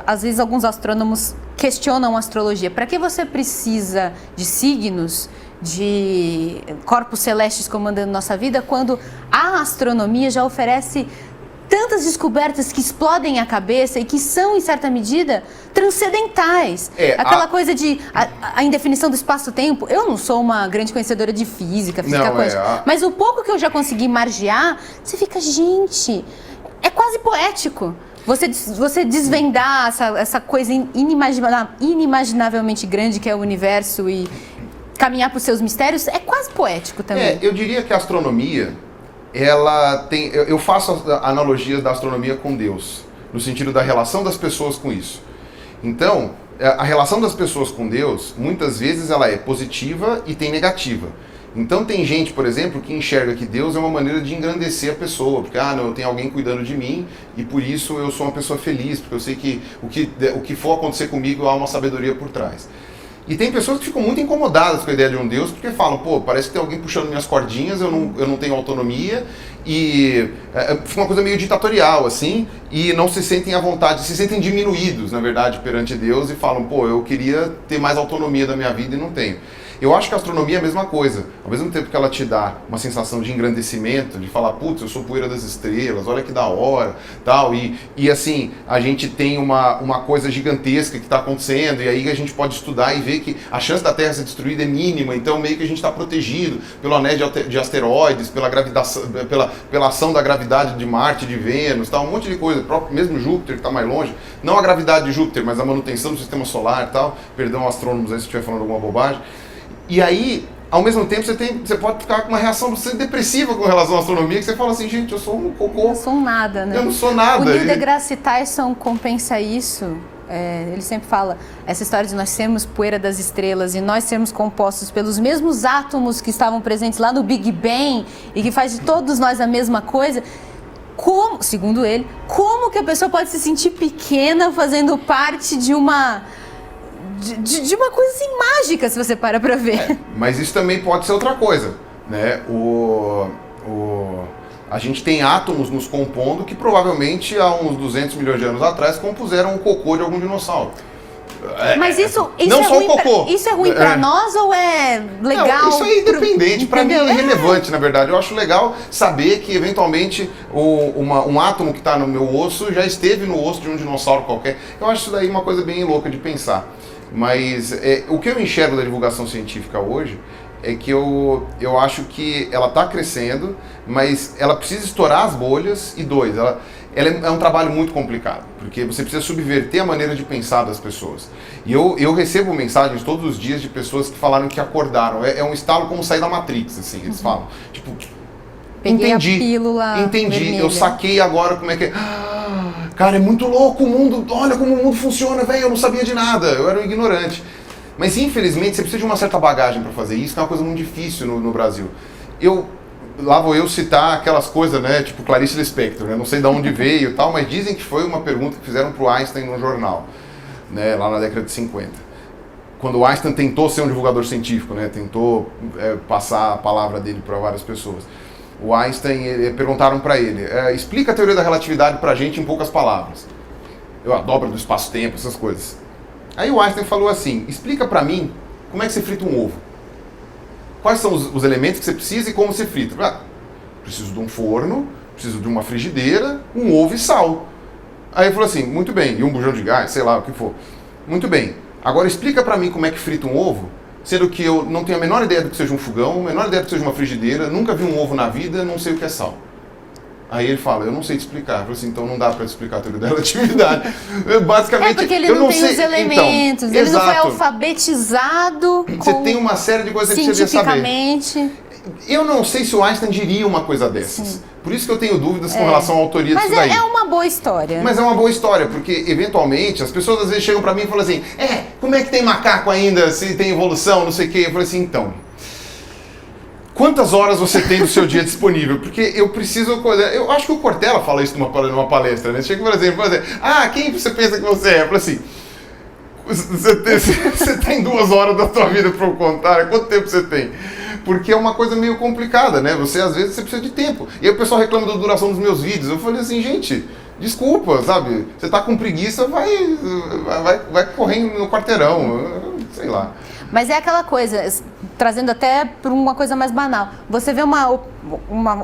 às vezes alguns astrônomos questionam a astrologia. Para que você precisa de signos, de corpos celestes comandando nossa vida, quando a astronomia já oferece tantas descobertas que explodem a cabeça e que são, em certa medida, transcendentais. Aquela coisa de a indefinição do espaço-tempo. Eu não sou uma grande conhecedora de física quântica, mas o pouco que eu já consegui margear, você fica, gente, é quase poético. Você desvendar essa coisa inimaginavelmente grande que é o universo e caminhar para os seus mistérios, é quase poético também. Eu diria que a astronomia, ela tem... Eu faço a analogia da astronomia com Deus, no sentido da relação das pessoas com isso. Então, a relação das pessoas com Deus, muitas vezes ela é positiva e tem negativa. Então tem gente, por exemplo, que enxerga que Deus é uma maneira de engrandecer a pessoa, porque, não, eu tenho alguém cuidando de mim e por isso eu sou uma pessoa feliz, porque eu sei que o que for acontecer comigo há uma sabedoria por trás. E tem pessoas que ficam muito incomodadas com a ideia de um Deus, porque falam, parece que tem alguém puxando minhas cordinhas, eu não tenho autonomia, e fica uma coisa meio ditatorial, assim, e não se sentem à vontade, se sentem diminuídos, na verdade, perante Deus, e falam, eu queria ter mais autonomia da minha vida e não tenho. Eu acho que a astronomia é a mesma coisa. Ao mesmo tempo que ela te dá uma sensação de engrandecimento, de falar, putz, eu sou poeira das estrelas, olha que da hora, tal, e assim, a gente tem uma coisa gigantesca que está acontecendo, e aí a gente pode estudar e ver que a chance da Terra ser destruída é mínima, então meio que a gente está protegido pelo anel de asteroides, pela gravitação, pela ação da gravidade de Marte, de Vênus, tal, um monte de coisa, próprio, mesmo Júpiter, que está mais longe, não a gravidade de Júpiter, mas a manutenção do sistema solar e tal, perdão astrônomos aí se estiver falando alguma bobagem, e aí, ao mesmo tempo, você pode ficar com uma reação depressiva com relação à astronomia, que você fala assim, gente, eu sou um cocô. Eu sou um nada, né? Eu não sou nada. O Neil deGrasse Tyson compensa isso. Ele sempre fala, essa história de nós sermos poeira das estrelas e nós sermos compostos pelos mesmos átomos que estavam presentes lá no Big Bang e que faz de todos nós a mesma coisa. Como, segundo ele, como que a pessoa pode se sentir pequena fazendo parte de uma... De uma coisa assim mágica, se você para pra ver. Mas isso também pode ser outra coisa, né? A gente tem átomos nos compondo que provavelmente há uns 200 milhões de anos atrás compuseram o cocô de algum dinossauro. Mas isso não é só ruim o cocô. Isso é ruim pra nós ou é legal? Não, isso é independente, pra mim é irrelevante, na verdade. Eu acho legal saber que, eventualmente, um átomo que está no meu osso já esteve no osso de um dinossauro qualquer. Eu acho isso daí uma coisa bem louca de pensar. Mas o que eu enxergo da divulgação científica hoje é que eu acho que ela está crescendo, mas ela precisa estourar as bolhas, e ela é um trabalho muito complicado, porque você precisa subverter a maneira de pensar das pessoas. E eu recebo mensagens todos os dias de pessoas que falaram que acordaram. É um estalo como sair da Matrix, assim, eles falam. Tipo, peguei a pílula entendi, vermelha. Eu saquei agora como é que é. Cara, é muito louco o mundo, olha como o mundo funciona, velho, eu não sabia de nada, eu era um ignorante. Mas infelizmente você precisa de uma certa bagagem para fazer isso, que é uma coisa muito difícil no Brasil. Lá vou eu citar aquelas coisas, né, tipo Clarice Lispector, né, não sei de onde veio e tal, mas dizem que foi uma pergunta que fizeram para o Einstein no jornal, né, lá na década de 50. Quando o Einstein tentou ser um divulgador científico, né, tentou passar a palavra dele para várias pessoas. O Einstein, perguntaram para ele, explica a teoria da relatividade para a gente em poucas palavras. A dobra do espaço-tempo, essas coisas. Aí o Einstein falou assim, explica para mim como é que você frita um ovo. Quais são os elementos que você precisa e como você frita? Preciso de um forno, preciso de uma frigideira, um ovo e sal. Aí ele falou assim, muito bem, e um bujão de gás, sei lá, o que for. Muito bem, agora explica para mim como é que frita um ovo, sendo que eu não tenho a menor ideia do que seja um fogão, a menor ideia do que seja uma frigideira, nunca vi um ovo na vida, não sei o que é sal. Aí ele fala, eu não sei te explicar. Eu falei assim, então não dá para te explicar a teoria da relatividade. Basicamente, porque ele não tem os elementos, então, ele não foi alfabetizado. Você tem uma série de coisas que você precisa saber. Cientificamente. Eu não sei se o Einstein diria uma coisa dessas. Sim. Por isso que eu tenho dúvidas com relação à autoria disso daí. Mas é uma boa história. Mas é uma boa história, porque eventualmente as pessoas às vezes chegam para mim e falam assim, como é que tem macaco ainda, se tem evolução, não sei o quê. Eu falei assim, então... Quantas horas você tem do seu dia disponível? Porque eu preciso... Eu acho que o Cortella fala isso numa palestra, né? Chega, por exemplo, quem você pensa que você é? Eu falo assim, você tem 2 horas da sua vida para eu contar? Quanto tempo você tem? Porque é uma coisa meio complicada, né? Às vezes, você precisa de tempo. E aí o pessoal reclama da duração dos meus vídeos. Eu falei assim, gente, desculpa, sabe? Você tá com preguiça, vai correndo no quarteirão, sei lá. Mas é aquela coisa, trazendo até para uma coisa mais banal. Você vê uma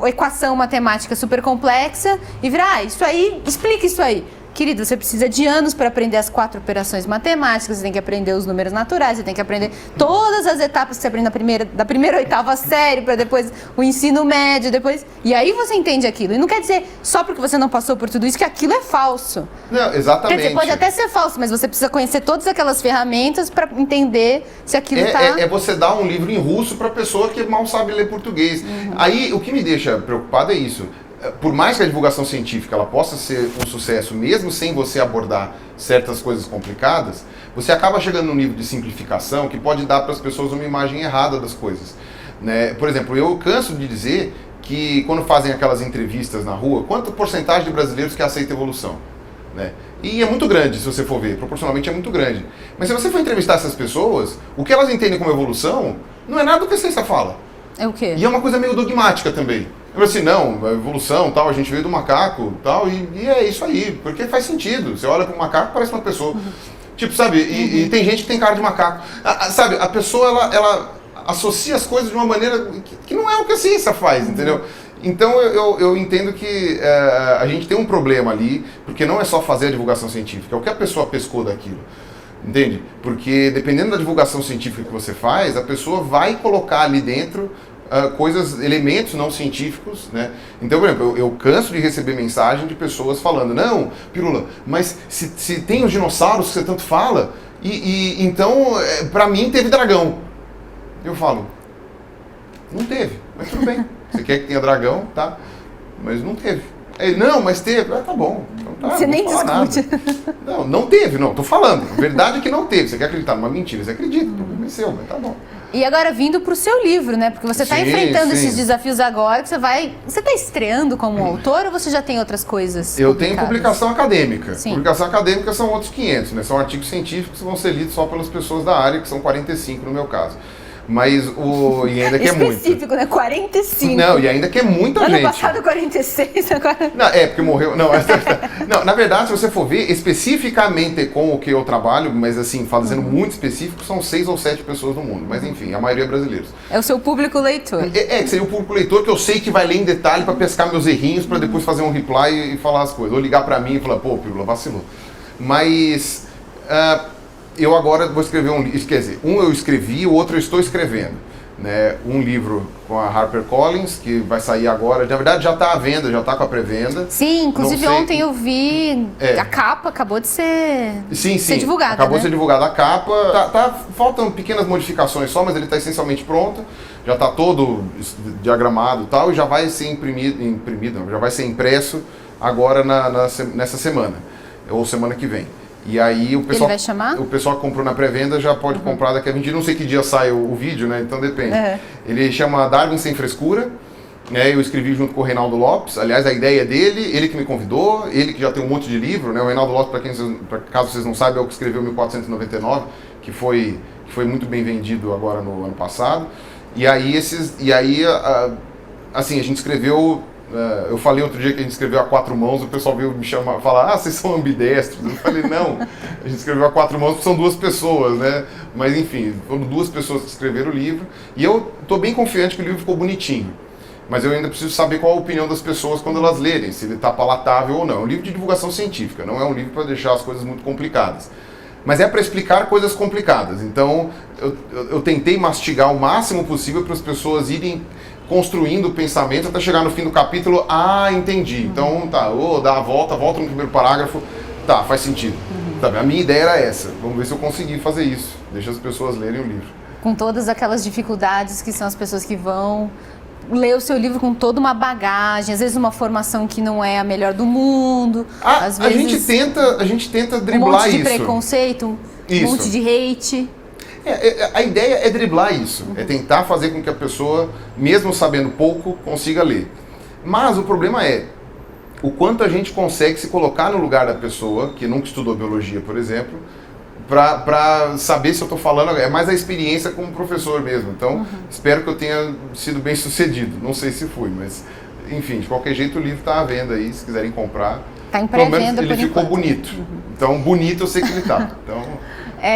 equação matemática super complexa e vira, isso aí, explica isso aí. Querido, você precisa de anos para aprender as 4 operações matemáticas, você tem que aprender os números naturais, você tem que aprender todas as etapas que você aprende da primeira 8ª série, para depois o ensino médio, depois... E aí você entende aquilo. E não quer dizer, só porque você não passou por tudo isso, que aquilo é falso. Não, exatamente. Quer dizer, pode até ser falso, mas você precisa conhecer todas aquelas ferramentas para entender se aquilo está... É você dar um livro em russo para pessoa que mal sabe ler português. Uhum. Aí, o que me deixa preocupado é isso. Por mais que a divulgação científica ela possa ser um sucesso, mesmo sem você abordar certas coisas complicadas, você acaba chegando num nível de simplificação que pode dar para as pessoas uma imagem errada das coisas. Né? Por exemplo, eu canso de dizer que quando fazem aquelas entrevistas na rua, quanta porcentagem de brasileiros que aceita evolução? Né? E é muito grande, se você for ver, proporcionalmente é muito grande. Mas se você for entrevistar essas pessoas, o que elas entendem como evolução não é nada do que a ciência fala. É o quê? E é uma coisa meio dogmática também. Eu falei assim, não, a evolução, tal, a gente veio do macaco, tal, e é isso aí, porque faz sentido. Você olha para o macaco, parece uma pessoa. Uhum. Tipo, sabe, e tem gente que tem cara de macaco. Sabe, a pessoa, associa as coisas de uma maneira que não é o que a ciência faz, entendeu? Então eu entendo que a gente tem um problema ali, porque não é só fazer a divulgação científica, é o que a pessoa pescou daquilo. Entende? Porque dependendo da divulgação científica que você faz, a pessoa vai colocar ali dentro elementos não científicos, né? Então, por exemplo, eu canso de receber mensagem de pessoas falando, não, Pirula, mas se tem os dinossauros que você tanto fala, então, pra mim teve dragão. Eu falo, não teve, mas tudo bem. Você quer que tenha dragão, tá? Mas não teve. Ele, não, mas teve. Tá bom. Então tá, você nem discute. Não teve, não. Tô falando. A verdade é que não teve. Você quer acreditar numa mentira? Você acredita. O problema é seu, mas tá bom. E agora vindo pro seu livro, né? Porque você está enfrentando esses desafios agora, que você está estreando como autor ou você já tem outras coisas Eu tenho publicação acadêmica. Sim. Publicação acadêmica são outros 500, né? São artigos científicos que vão ser lidos só pelas pessoas da área, que são 45 no meu caso. Mas e ainda que é muito. Específico, né? 45. Não, e ainda que é muita ano gente. Ano passado 46, agora... Não, porque morreu... Não, na verdade, se você for ver, especificamente com o que eu trabalho, mas assim, fazendo muito específico, são 6 ou 7 pessoas no mundo. Mas enfim, a maioria é brasileiros. É o seu público leitor. Que seria o público leitor que eu sei que vai ler em detalhe para pescar meus errinhos, para depois fazer um reply e falar as coisas. Ou ligar para mim e falar, pô, Pirula, vacilou. Mas... eu agora vou escrever um livro, quer dizer, um eu escrevi, o outro eu estou escrevendo. Né? Um livro com a HarperCollins, que vai sair agora, na verdade já está à venda, já está com a pré-venda. Sim, inclusive ontem eu vi a capa, acabou de ser, ser divulgada. Acabou de ser divulgada a capa, faltam pequenas modificações só, mas ele está essencialmente pronto, já está todo diagramado e tal, e já vai ser já vai ser impresso agora nessa semana, ou semana que vem. E aí o pessoal, ele vai chamar? O pessoal que comprou na pré-venda já pode comprar daqui a 20 dias. Não sei que dia sai o vídeo, né? Então depende. Ele chama Darwin Sem Frescura. Né? Eu escrevi junto com o Reinaldo Lopes. Aliás, a ideia é dele, ele que me convidou, ele que já tem um monte de livro. Né? O Reinaldo Lopes, caso vocês não saibam, é o que escreveu 1499, que foi muito bem vendido agora no ano passado. E aí, assim, a gente escreveu... eu falei outro dia que a gente escreveu a 4 mãos, o pessoal veio me chamar, falar, vocês são ambidestros. Eu falei, não, a gente escreveu a 4 mãos porque são 2 pessoas, né? Mas enfim, foram 2 pessoas que escreveram o livro. E eu estou bem confiante que o livro ficou bonitinho. Mas eu ainda preciso saber qual a opinião das pessoas quando elas lerem, se ele está palatável ou não. É um livro de divulgação científica, não é um livro para deixar as coisas muito complicadas. Mas é para explicar coisas complicadas. Então, eu tentei mastigar o máximo possível para as pessoas irem construindo o pensamento até chegar no fim do capítulo, entendi. Então, dá a volta no primeiro parágrafo, faz sentido. A minha ideia era essa. Vamos ver se eu consegui fazer isso. Deixa as pessoas lerem o livro. Com todas aquelas dificuldades que são as pessoas que vão ler o seu livro com toda uma bagagem, às vezes uma formação que não é a melhor do mundo, às vezes a gente tenta driblar isso. Um monte de preconceito, um monte de hate. A ideia é driblar isso, é tentar fazer com que a pessoa, mesmo sabendo pouco, consiga ler. Mas o problema é o quanto a gente consegue se colocar no lugar da pessoa, que nunca estudou biologia, por exemplo, para saber se eu estou falando, é mais a experiência como professor mesmo. Então, espero que eu tenha sido bem sucedido. Não sei se fui, mas, enfim, de qualquer jeito o livro está à venda aí, se quiserem comprar. Está em pré-venda, ele ficou bonito. Então, bonito eu sei que ele está. Então,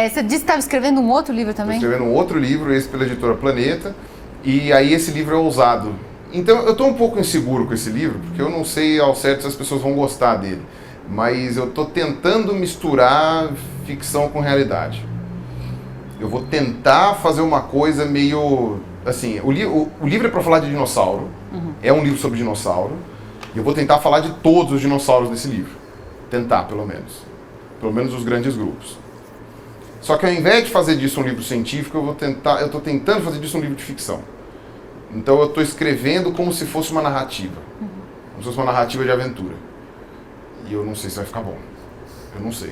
você disse que estava escrevendo um outro livro também? Estou escrevendo um outro livro, esse pela editora Planeta, e aí esse livro é ousado. Então, eu estou um pouco inseguro com esse livro, porque eu não sei ao certo se as pessoas vão gostar dele. Mas eu estou tentando misturar ficção com realidade. Eu vou tentar fazer uma coisa meio... Assim, o livro é para falar de dinossauro, é um livro sobre dinossauro, e eu vou tentar falar de todos os dinossauros desse livro. Tentar, pelo menos. Pelo menos os grandes grupos. Só que ao invés de fazer disso um livro científico, eu estou tentando fazer disso um livro de ficção. Então eu estou escrevendo como se fosse uma narrativa. Como se fosse uma narrativa de aventura. E eu não sei se vai ficar bom. Eu não sei.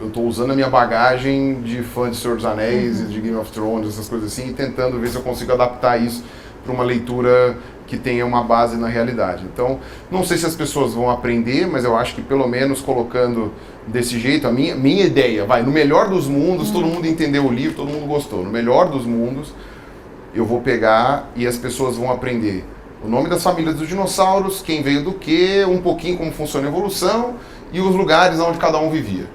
Eu tô usando a minha bagagem de fã de Senhor dos Anéis e de Game of Thrones, essas coisas assim, e tentando ver se eu consigo adaptar isso para uma leitura que tenha uma base na realidade. Então, não sei se as pessoas vão aprender, mas eu acho que pelo menos colocando desse jeito, a minha ideia, no melhor dos mundos, todo mundo entendeu o livro, todo mundo gostou. No melhor dos mundos, eu vou pegar e as pessoas vão aprender o nome das famílias dos dinossauros, quem veio do quê, um pouquinho como funciona a evolução e os lugares onde cada um vivia.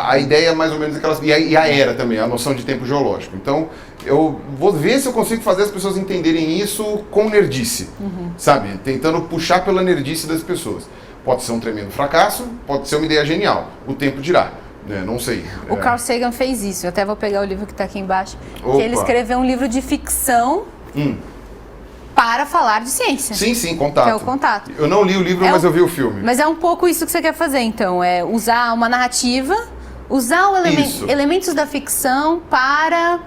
A ideia é mais ou menos aquelas... E a era também, a noção de tempo geológico. Então, eu vou ver se eu consigo fazer as pessoas entenderem isso com nerdice, sabe? Tentando puxar pela nerdice das pessoas. Pode ser um tremendo fracasso, pode ser uma ideia genial. O tempo dirá. Não sei. O Carl Sagan fez isso. Eu até vou pegar o livro que está aqui embaixo. Opa. Que ele escreveu um livro de ficção para falar de ciência. Sim, Contato. Que é o Contato. Eu não li o livro, mas eu vi o filme. Mas é um pouco isso que você quer fazer, então. É usar uma narrativa, usar elementos da ficção para...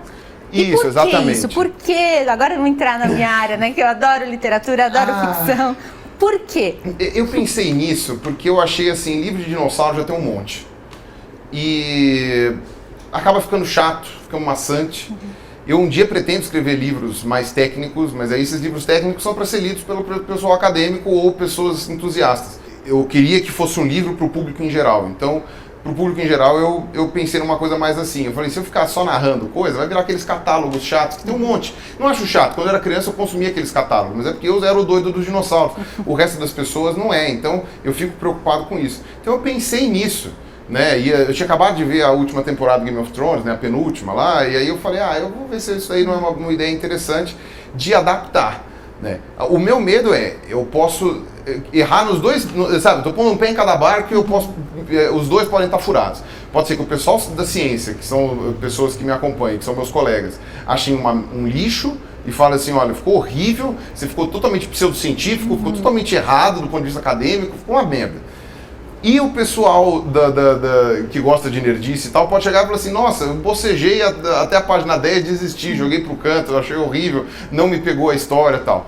E Isso, por exatamente. Que isso? Por quê? Agora eu vou entrar na minha área, né? Que eu adoro literatura, adoro ficção. Por quê? Eu pensei nisso porque eu achei assim, livro de dinossauro já tem um monte. E acaba ficando chato, fica maçante. Eu um dia pretendo escrever livros mais técnicos, mas aí esses livros técnicos são para ser lidos pelo pessoal acadêmico ou pessoas entusiastas. Eu queria que fosse um livro para o público em geral. Então, para o público em geral, eu pensei numa coisa mais assim. Eu falei, se eu ficar só narrando coisa, vai virar aqueles catálogos chatos, que tem um monte. Não acho chato, quando eu era criança eu consumia aqueles catálogos, mas é porque eu era o doido dos dinossauros. O resto das pessoas não é, então eu fico preocupado com isso. Então eu pensei nisso, né? E eu tinha acabado de ver a última temporada do Game of Thrones, né? A penúltima lá, e aí eu falei, eu vou ver se isso aí não é uma ideia interessante de adaptar, né? O meu medo é, eu posso errar nos dois, sabe, eu tô pondo um pé em cada barco e os dois podem estar furados. Pode ser que o pessoal da ciência, que são pessoas que me acompanham, que são meus colegas, achem um lixo e falem assim, olha, ficou horrível, você ficou totalmente pseudocientífico, ficou totalmente errado do ponto de vista acadêmico, ficou uma merda. E o pessoal que gosta de nerdice e tal pode chegar e falar assim, nossa, eu bocejei até a página 10, desisti, joguei pro canto, achei horrível, não me pegou a história e tal.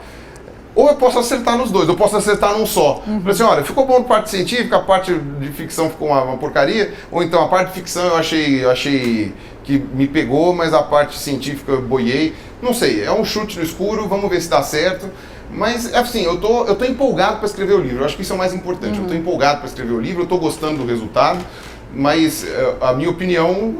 Ou eu posso acertar nos dois, eu posso acertar num só. Falei assim, olha, ficou bom na parte científica, a parte de ficção ficou uma porcaria, ou então a parte de ficção eu achei que me pegou, mas a parte científica eu boiei. Não sei, é um chute no escuro, vamos ver se dá certo. Mas, assim, eu tô empolgado para escrever o livro, eu acho que isso é o mais importante. Eu tô empolgado para escrever o livro, eu tô gostando do resultado, mas a minha opinião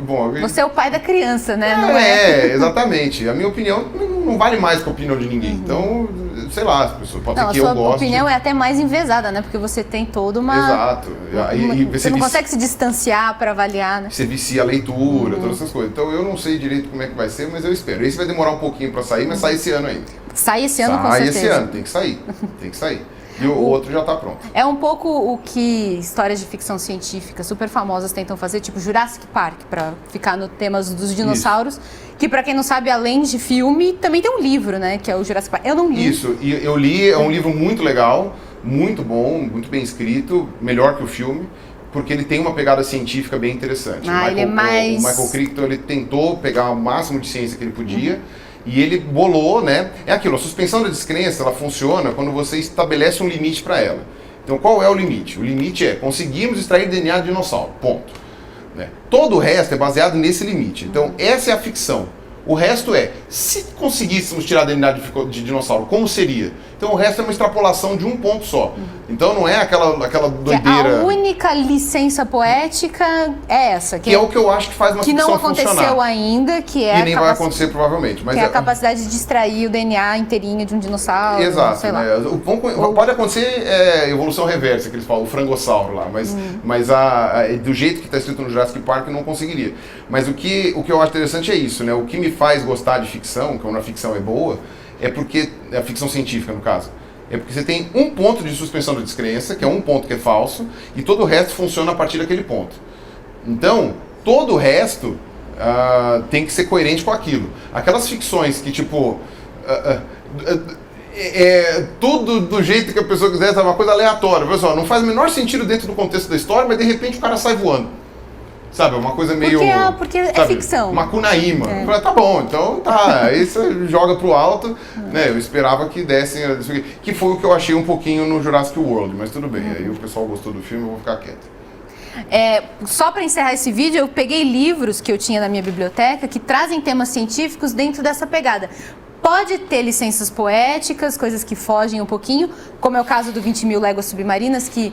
bom... Você é o pai da criança, né? Não exatamente. A minha opinião não vale mais que a opinião de ninguém. Então, sei lá, as pessoas podem ser que eu goste. A sua opinião é até mais envesada, né? Porque você tem toda uma... Exato. Você não consegue se distanciar para avaliar, né? Você vicia a leitura, todas essas coisas. Então, eu não sei direito como é que vai ser, mas eu espero. Esse vai demorar um pouquinho para sair, mas sai esse ano ainda. Sai esse ano, com certeza. Sai esse ano, tem que sair. Tem que sair. E o outro já está pronto. É um pouco o que histórias de ficção científica super famosas tentam fazer, tipo Jurassic Park, para ficar no tema dos dinossauros. Isso. Que, para quem não sabe, além de filme, também tem um livro, né? Que é o Jurassic Park. Eu não li. Isso, e eu li, é um livro muito legal, muito bom, muito bem escrito, melhor que o filme, porque ele tem uma pegada científica bem interessante. Ele é mais... O Michael Crichton, ele tentou pegar o máximo de ciência que ele podia, e ele bolou, né? É aquilo, a suspensão da descrença, ela funciona quando você estabelece um limite para ela. Então, qual é o limite? O limite é, conseguimos extrair DNA de dinossauro, ponto. Né? Todo o resto é baseado nesse limite. Então, essa é a ficção. O resto é, se conseguíssemos tirar DNA de dinossauro, como seria? Então o resto é uma extrapolação de um ponto só. Então não é aquela doideira... A única licença poética é essa. Que é o que eu acho que faz uma ficção funcionar. Que não aconteceu ainda, que é e nem vai acontecer provavelmente. Mas que é a capacidade de extrair o DNA inteirinho de um dinossauro. Exato. Sei lá. Pode acontecer evolução reversa, que eles falam, o frangossauro lá. Mas do jeito que está escrito no Jurassic Park, não conseguiria. Mas o que eu acho interessante é isso, né? O que me faz gostar de ficção, quando a ficção é boa, é porque, a ficção científica no caso, é porque você tem um ponto de suspensão da descrença, que é um ponto que é falso, e todo o resto funciona a partir daquele ponto. Então, todo o resto tem que ser coerente com aquilo. Aquelas ficções que, tipo, tudo do jeito que a pessoa quiser, é uma coisa aleatória. Pessoal, não faz o menor sentido dentro do contexto da história, mas de repente o cara sai voando. Sabe, uma coisa meio... Porque sabe, é ficção. Macunaíma. Tá bom, então tá. Aí você joga pro alto, né? Eu esperava que dessem... Que foi o que eu achei um pouquinho no Jurassic World, mas tudo bem. Aí o pessoal gostou do filme, eu vou ficar quieto. Só para encerrar esse vídeo, eu peguei livros que eu tinha na minha biblioteca que trazem temas científicos dentro dessa pegada. Pode ter licenças poéticas, coisas que fogem um pouquinho, como é o caso do 20.000 Léguas Submarinas, que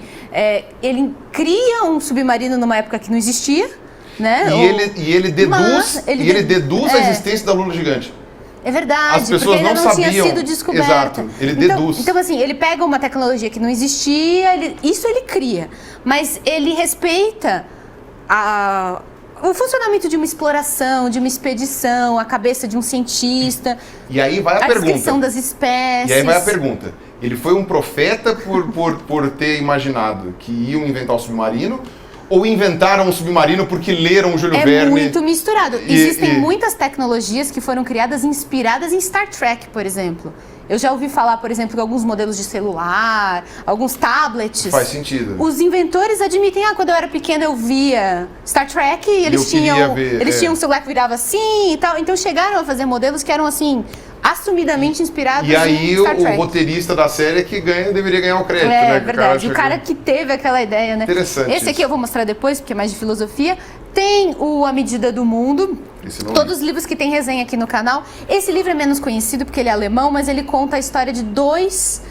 ele cria um submarino numa época que não existia, né? E ele deduz a existência da lula gigante. É verdade, as pessoas porque ainda não tinha sabiam. Sido descoberto. Exato, ele deduz. Então, assim, ele pega uma tecnologia que não existia, isso ele cria, mas ele respeita o funcionamento de uma exploração, de uma expedição, a cabeça de um cientista. E aí vai a pergunta. Descrição das espécies. E aí vai a pergunta. Ele foi um profeta por ter imaginado que iam inventar o submarino? Ou inventaram um submarino porque leram o Júlio Verne? É muito misturado. Existem muitas tecnologias que foram criadas inspiradas em Star Trek, por exemplo. Eu já ouvi falar, por exemplo, de alguns modelos de celular, alguns tablets. Faz sentido. Os inventores admitem, quando eu era pequena eu via Star Trek e eles tinham um celular que virava assim e tal. Então chegaram a fazer modelos que eram assim, assumidamente inspirados em Star Trek. E aí o roteirista da série que deveria ganhar o crédito, né? É verdade, o cara que teve aquela ideia, né? Interessante. Esse aqui eu vou mostrar depois, porque é mais de filosofia. Tem o A Medida do Mundo. Todos os livros que tem resenha aqui no canal. Esse livro é menos conhecido porque ele é alemão, mas ele conta a história de dois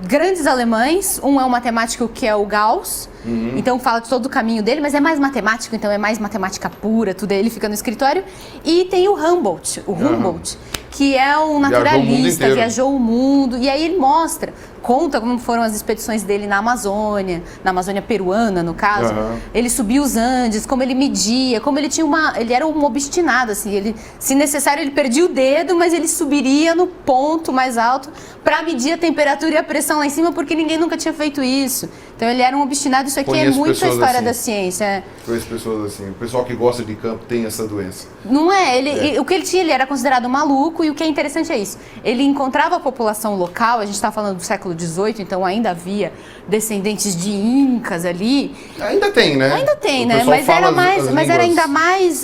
grandes alemães. Um é um matemático que é o Gauss. Então fala de todo o caminho dele, mas é mais matemático, então é mais matemática pura, tudo. Ele fica no escritório. E tem o Humboldt, que é um naturalista, viajou o mundo. E aí ele conta como foram as expedições dele na Amazônia peruana, no caso. Ele subiu os Andes, como ele media, como ele ele era um obstinado, assim, se necessário ele perdia o dedo, mas ele subiria no ponto mais alto para medir a temperatura e a pressão lá em cima, porque ninguém nunca tinha feito isso. Então ele era um obstinado, isso aqui é muito a história da ciência. Conheço pessoas assim, o pessoal que gosta de campo tem essa doença. Não é? O que ele tinha, ele era considerado maluco, e o que é interessante é isso. Ele encontrava a população local, a gente está falando do século XVIII, então ainda havia descendentes de incas ali. Ainda tem, né? Ainda tem, né? Mas era ainda mais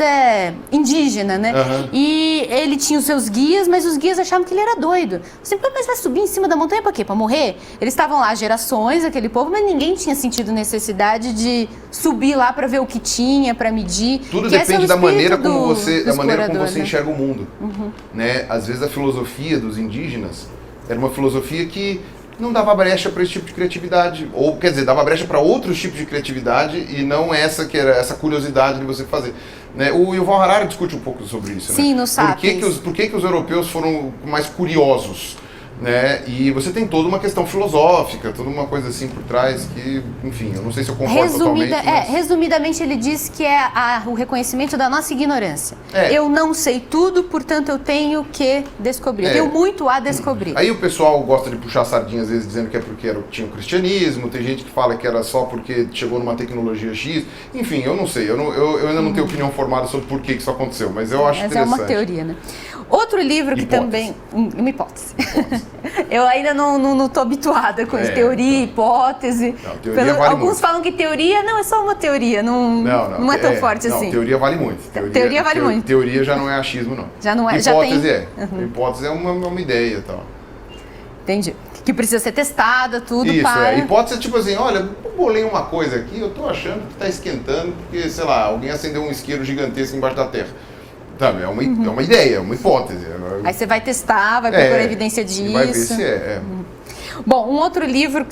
indígena, né? E ele tinha os seus guias, mas os guias achavam que ele era doido. Assim, mas vai subir em cima da montanha pra quê? Pra morrer? Eles estavam lá há gerações, aquele povo, mas ninguém tinha sentido necessidade de subir lá pra ver o que tinha, pra medir. Tudo depende da maneira como você enxerga o mundo. Né? Às vezes a filosofia dos indígenas era uma filosofia que não dava brecha para esse tipo de criatividade, ou quer dizer, dava brecha para outros tipos de criatividade e não essa que era essa curiosidade de você fazer. Né? O Yuval Harari discute um pouco sobre isso. Sim, né? no Sapiens. Por que os europeus foram mais curiosos? Né? E você tem toda uma questão filosófica, toda uma coisa assim por trás que, enfim, eu não sei se eu concordo totalmente. Mas... Resumidamente, ele diz que é o reconhecimento da nossa ignorância. Eu não sei tudo, portanto eu tenho que descobrir. Eu tenho muito a descobrir. Aí o pessoal gosta de puxar sardinha às vezes dizendo que é porque tinha o cristianismo, tem gente que fala que era só porque chegou numa tecnologia X. Enfim, eu não sei, eu ainda não tenho opinião formada sobre por que isso aconteceu, mas eu acho interessante. É uma teoria, né? Outro livro que também... Uma hipótese. Eu ainda não estou habituada com isso. Teoria, hipótese. Não, teoria vale alguns muito. Falam que teoria não é só uma teoria, não é tão forte assim. Teoria vale muito. Teoria vale muito. Teoria já não é achismo, não. Já não é. Hipótese Hipótese é uma ideia e tal. Entendi. Que precisa ser testada, tudo isso, para... Hipótese é tipo assim, olha, eu bolei uma coisa aqui, eu tô achando que está esquentando porque, sei lá, alguém acendeu um isqueiro gigantesco embaixo da terra. Sabe, é uma ideia, é uma hipótese. Aí você vai testar, vai procurar evidência disso. E vai ver se Bom, um outro livro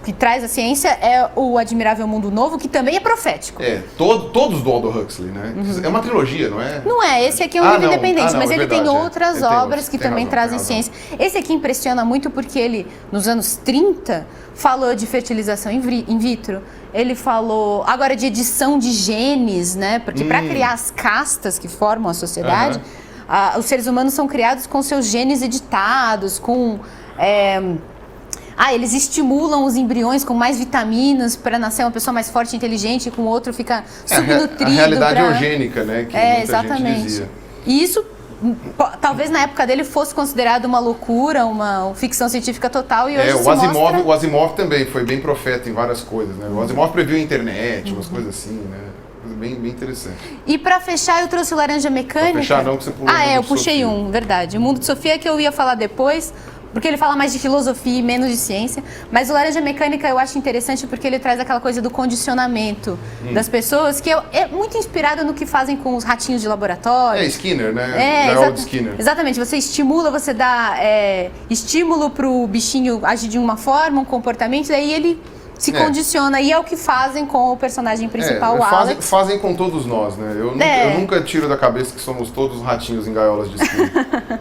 que traz a ciência é o Admirável Mundo Novo, que também é profético. Todos do Aldous Huxley, né? É uma trilogia, não é? Não é, esse aqui é um livro independente, mas ele tem outras obras que também trazem ciência. Esse aqui impressiona muito porque ele, nos anos 30, falou de fertilização in vitro. Ele falou agora de edição de genes, né? Porque para criar as castas que formam a sociedade, os seres humanos são criados com seus genes editados, com... eles estimulam os embriões com mais vitaminas para nascer uma pessoa mais forte e inteligente, e com o outro fica subnutrido. A realidade eugênica, né? Que muita exatamente. Gente dizia. E isso, talvez na época dele fosse considerado uma loucura, uma ficção científica total, e hoje o Asimov também foi bem profeta em várias coisas, né? O Asimov previu a internet, umas coisas assim, né? Coisa bem interessante. E para fechar, eu trouxe o Laranja Mecânica. Pra fechar não, que você pulou. Eu puxei verdade. O Mundo de Sofia, que eu ia falar depois, porque ele fala mais de filosofia e menos de ciência. Mas o Laranja Mecânica eu acho interessante porque ele traz aquela coisa do condicionamento das pessoas, que é muito inspirado no que fazem com os ratinhos de laboratório. Skinner, né? Skinner. Exatamente. Você estimula, você dá estímulo para o bichinho agir de uma forma, um comportamento, daí ele se condiciona. E é o que fazem com o personagem principal, o Alex. Fazem com todos nós, né? Eu nunca tiro da cabeça que somos todos ratinhos em gaiolas de Skinner.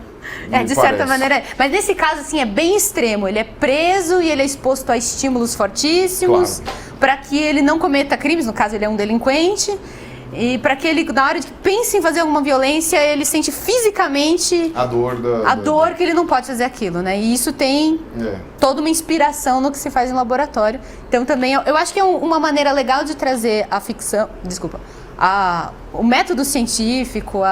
De certa maneira. Mas nesse caso, assim, é bem extremo. Ele é preso e ele é exposto a estímulos fortíssimos para que ele não cometa crimes. No caso, ele é um delinquente. E para que ele, na hora de que pense em fazer alguma violência, ele sente fisicamente a dor que ele não pode fazer aquilo, né? E isso tem toda uma inspiração no que se faz em laboratório. Então também, eu acho que é uma maneira legal de trazer a ficção, o método científico,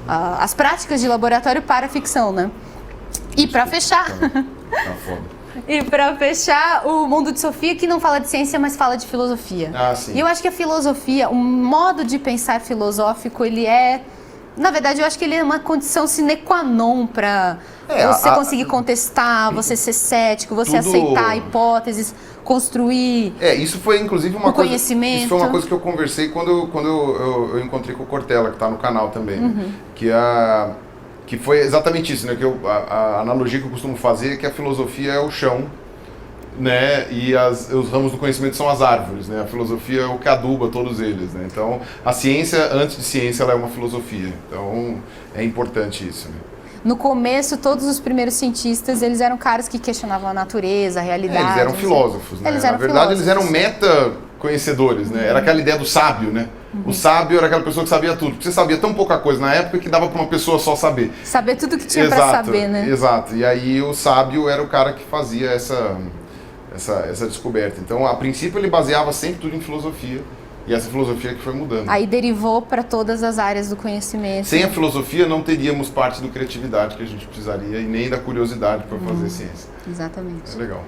as práticas de laboratório para a ficção, né? E para fechar... Tá foda. E para fechar, o Mundo de Sofia, que não fala de ciência, mas fala de filosofia. Sim. E eu acho que a filosofia, o modo de pensar filosófico, ele é... Na verdade, eu acho que ele é uma condição sine qua non para você conseguir contestar, você ser cético, você aceitar hipóteses, construir isso foi inclusive uma conhecimento. Isso foi uma coisa que eu conversei quando eu encontrei com o Cortella, que está no canal também, né? Que foi exatamente isso, né? Que a analogia que eu costumo fazer é que a filosofia é o chão, né? E os ramos do conhecimento são as árvores, né? A filosofia é o que aduba todos eles, né? Então, a ciência, antes de ciência, ela é uma filosofia. Então, é importante isso, né? No começo, todos os primeiros cientistas, eles eram caras que questionavam a natureza, a realidade. Eles eram filósofos, né? Na verdade, eles eram meta-conhecedores, né? Era aquela ideia do sábio, né? O sábio era aquela pessoa que sabia tudo. Porque você sabia tão pouca coisa na época que dava para uma pessoa só saber. Saber tudo que tinha para saber, né? Exato. E aí o sábio era o cara que fazia essa descoberta. Então, a princípio, ele baseava sempre tudo em filosofia. E essa filosofia que foi mudando. Aí derivou para todas as áreas do conhecimento. Sem a filosofia, não teríamos parte da criatividade que a gente precisaria e nem da curiosidade para fazer ciência. Exatamente. É legal.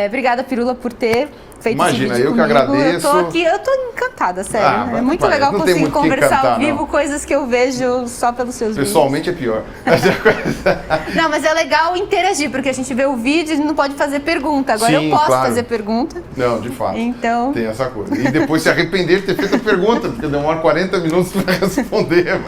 Obrigada, Pirula, por ter feito esse vídeo Imagina, eu comigo. que agradeço. Eu tô encantada, sério. É muito legal conseguir conversar ao vivo, coisas que eu vejo só pelos seus Pessoalmente vídeos. é pior. Não, mas é legal interagir, porque a gente vê o vídeo e não pode fazer pergunta. Agora eu posso fazer pergunta. Não, de fato. Então... Tem essa coisa. E depois se arrepender de ter feito a pergunta, porque demora 40 minutos para responder.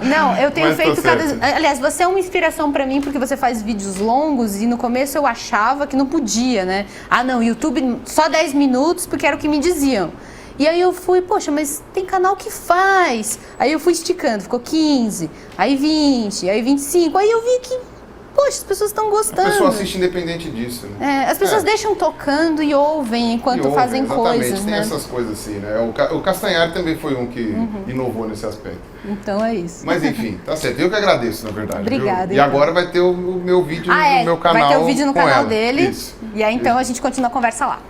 Não, eu tenho feito cada... Aliás, você é uma inspiração para mim, porque você faz vídeos longos e no começo eu achava que não podia, né? Não, YouTube só 10 minutos, porque era o que me diziam. E aí eu fui, poxa, mas tem canal que faz. Aí eu fui esticando, ficou 15, aí 20, aí 25. Aí eu vi que, poxa, as pessoas estão gostando. A pessoa assiste independente disso. Né? As pessoas deixam tocando e ouvem enquanto fazem coisas, tem essas coisas assim, né? O Castanhari também foi um que inovou nesse aspecto. Então é isso. Mas enfim, tá certo. Eu que agradeço, na verdade. Obrigada. E agora vai ter o meu vídeo no meu canal. Vai ter o vídeo no canal ela. dele. Isso. E aí então a gente continua a conversa lá.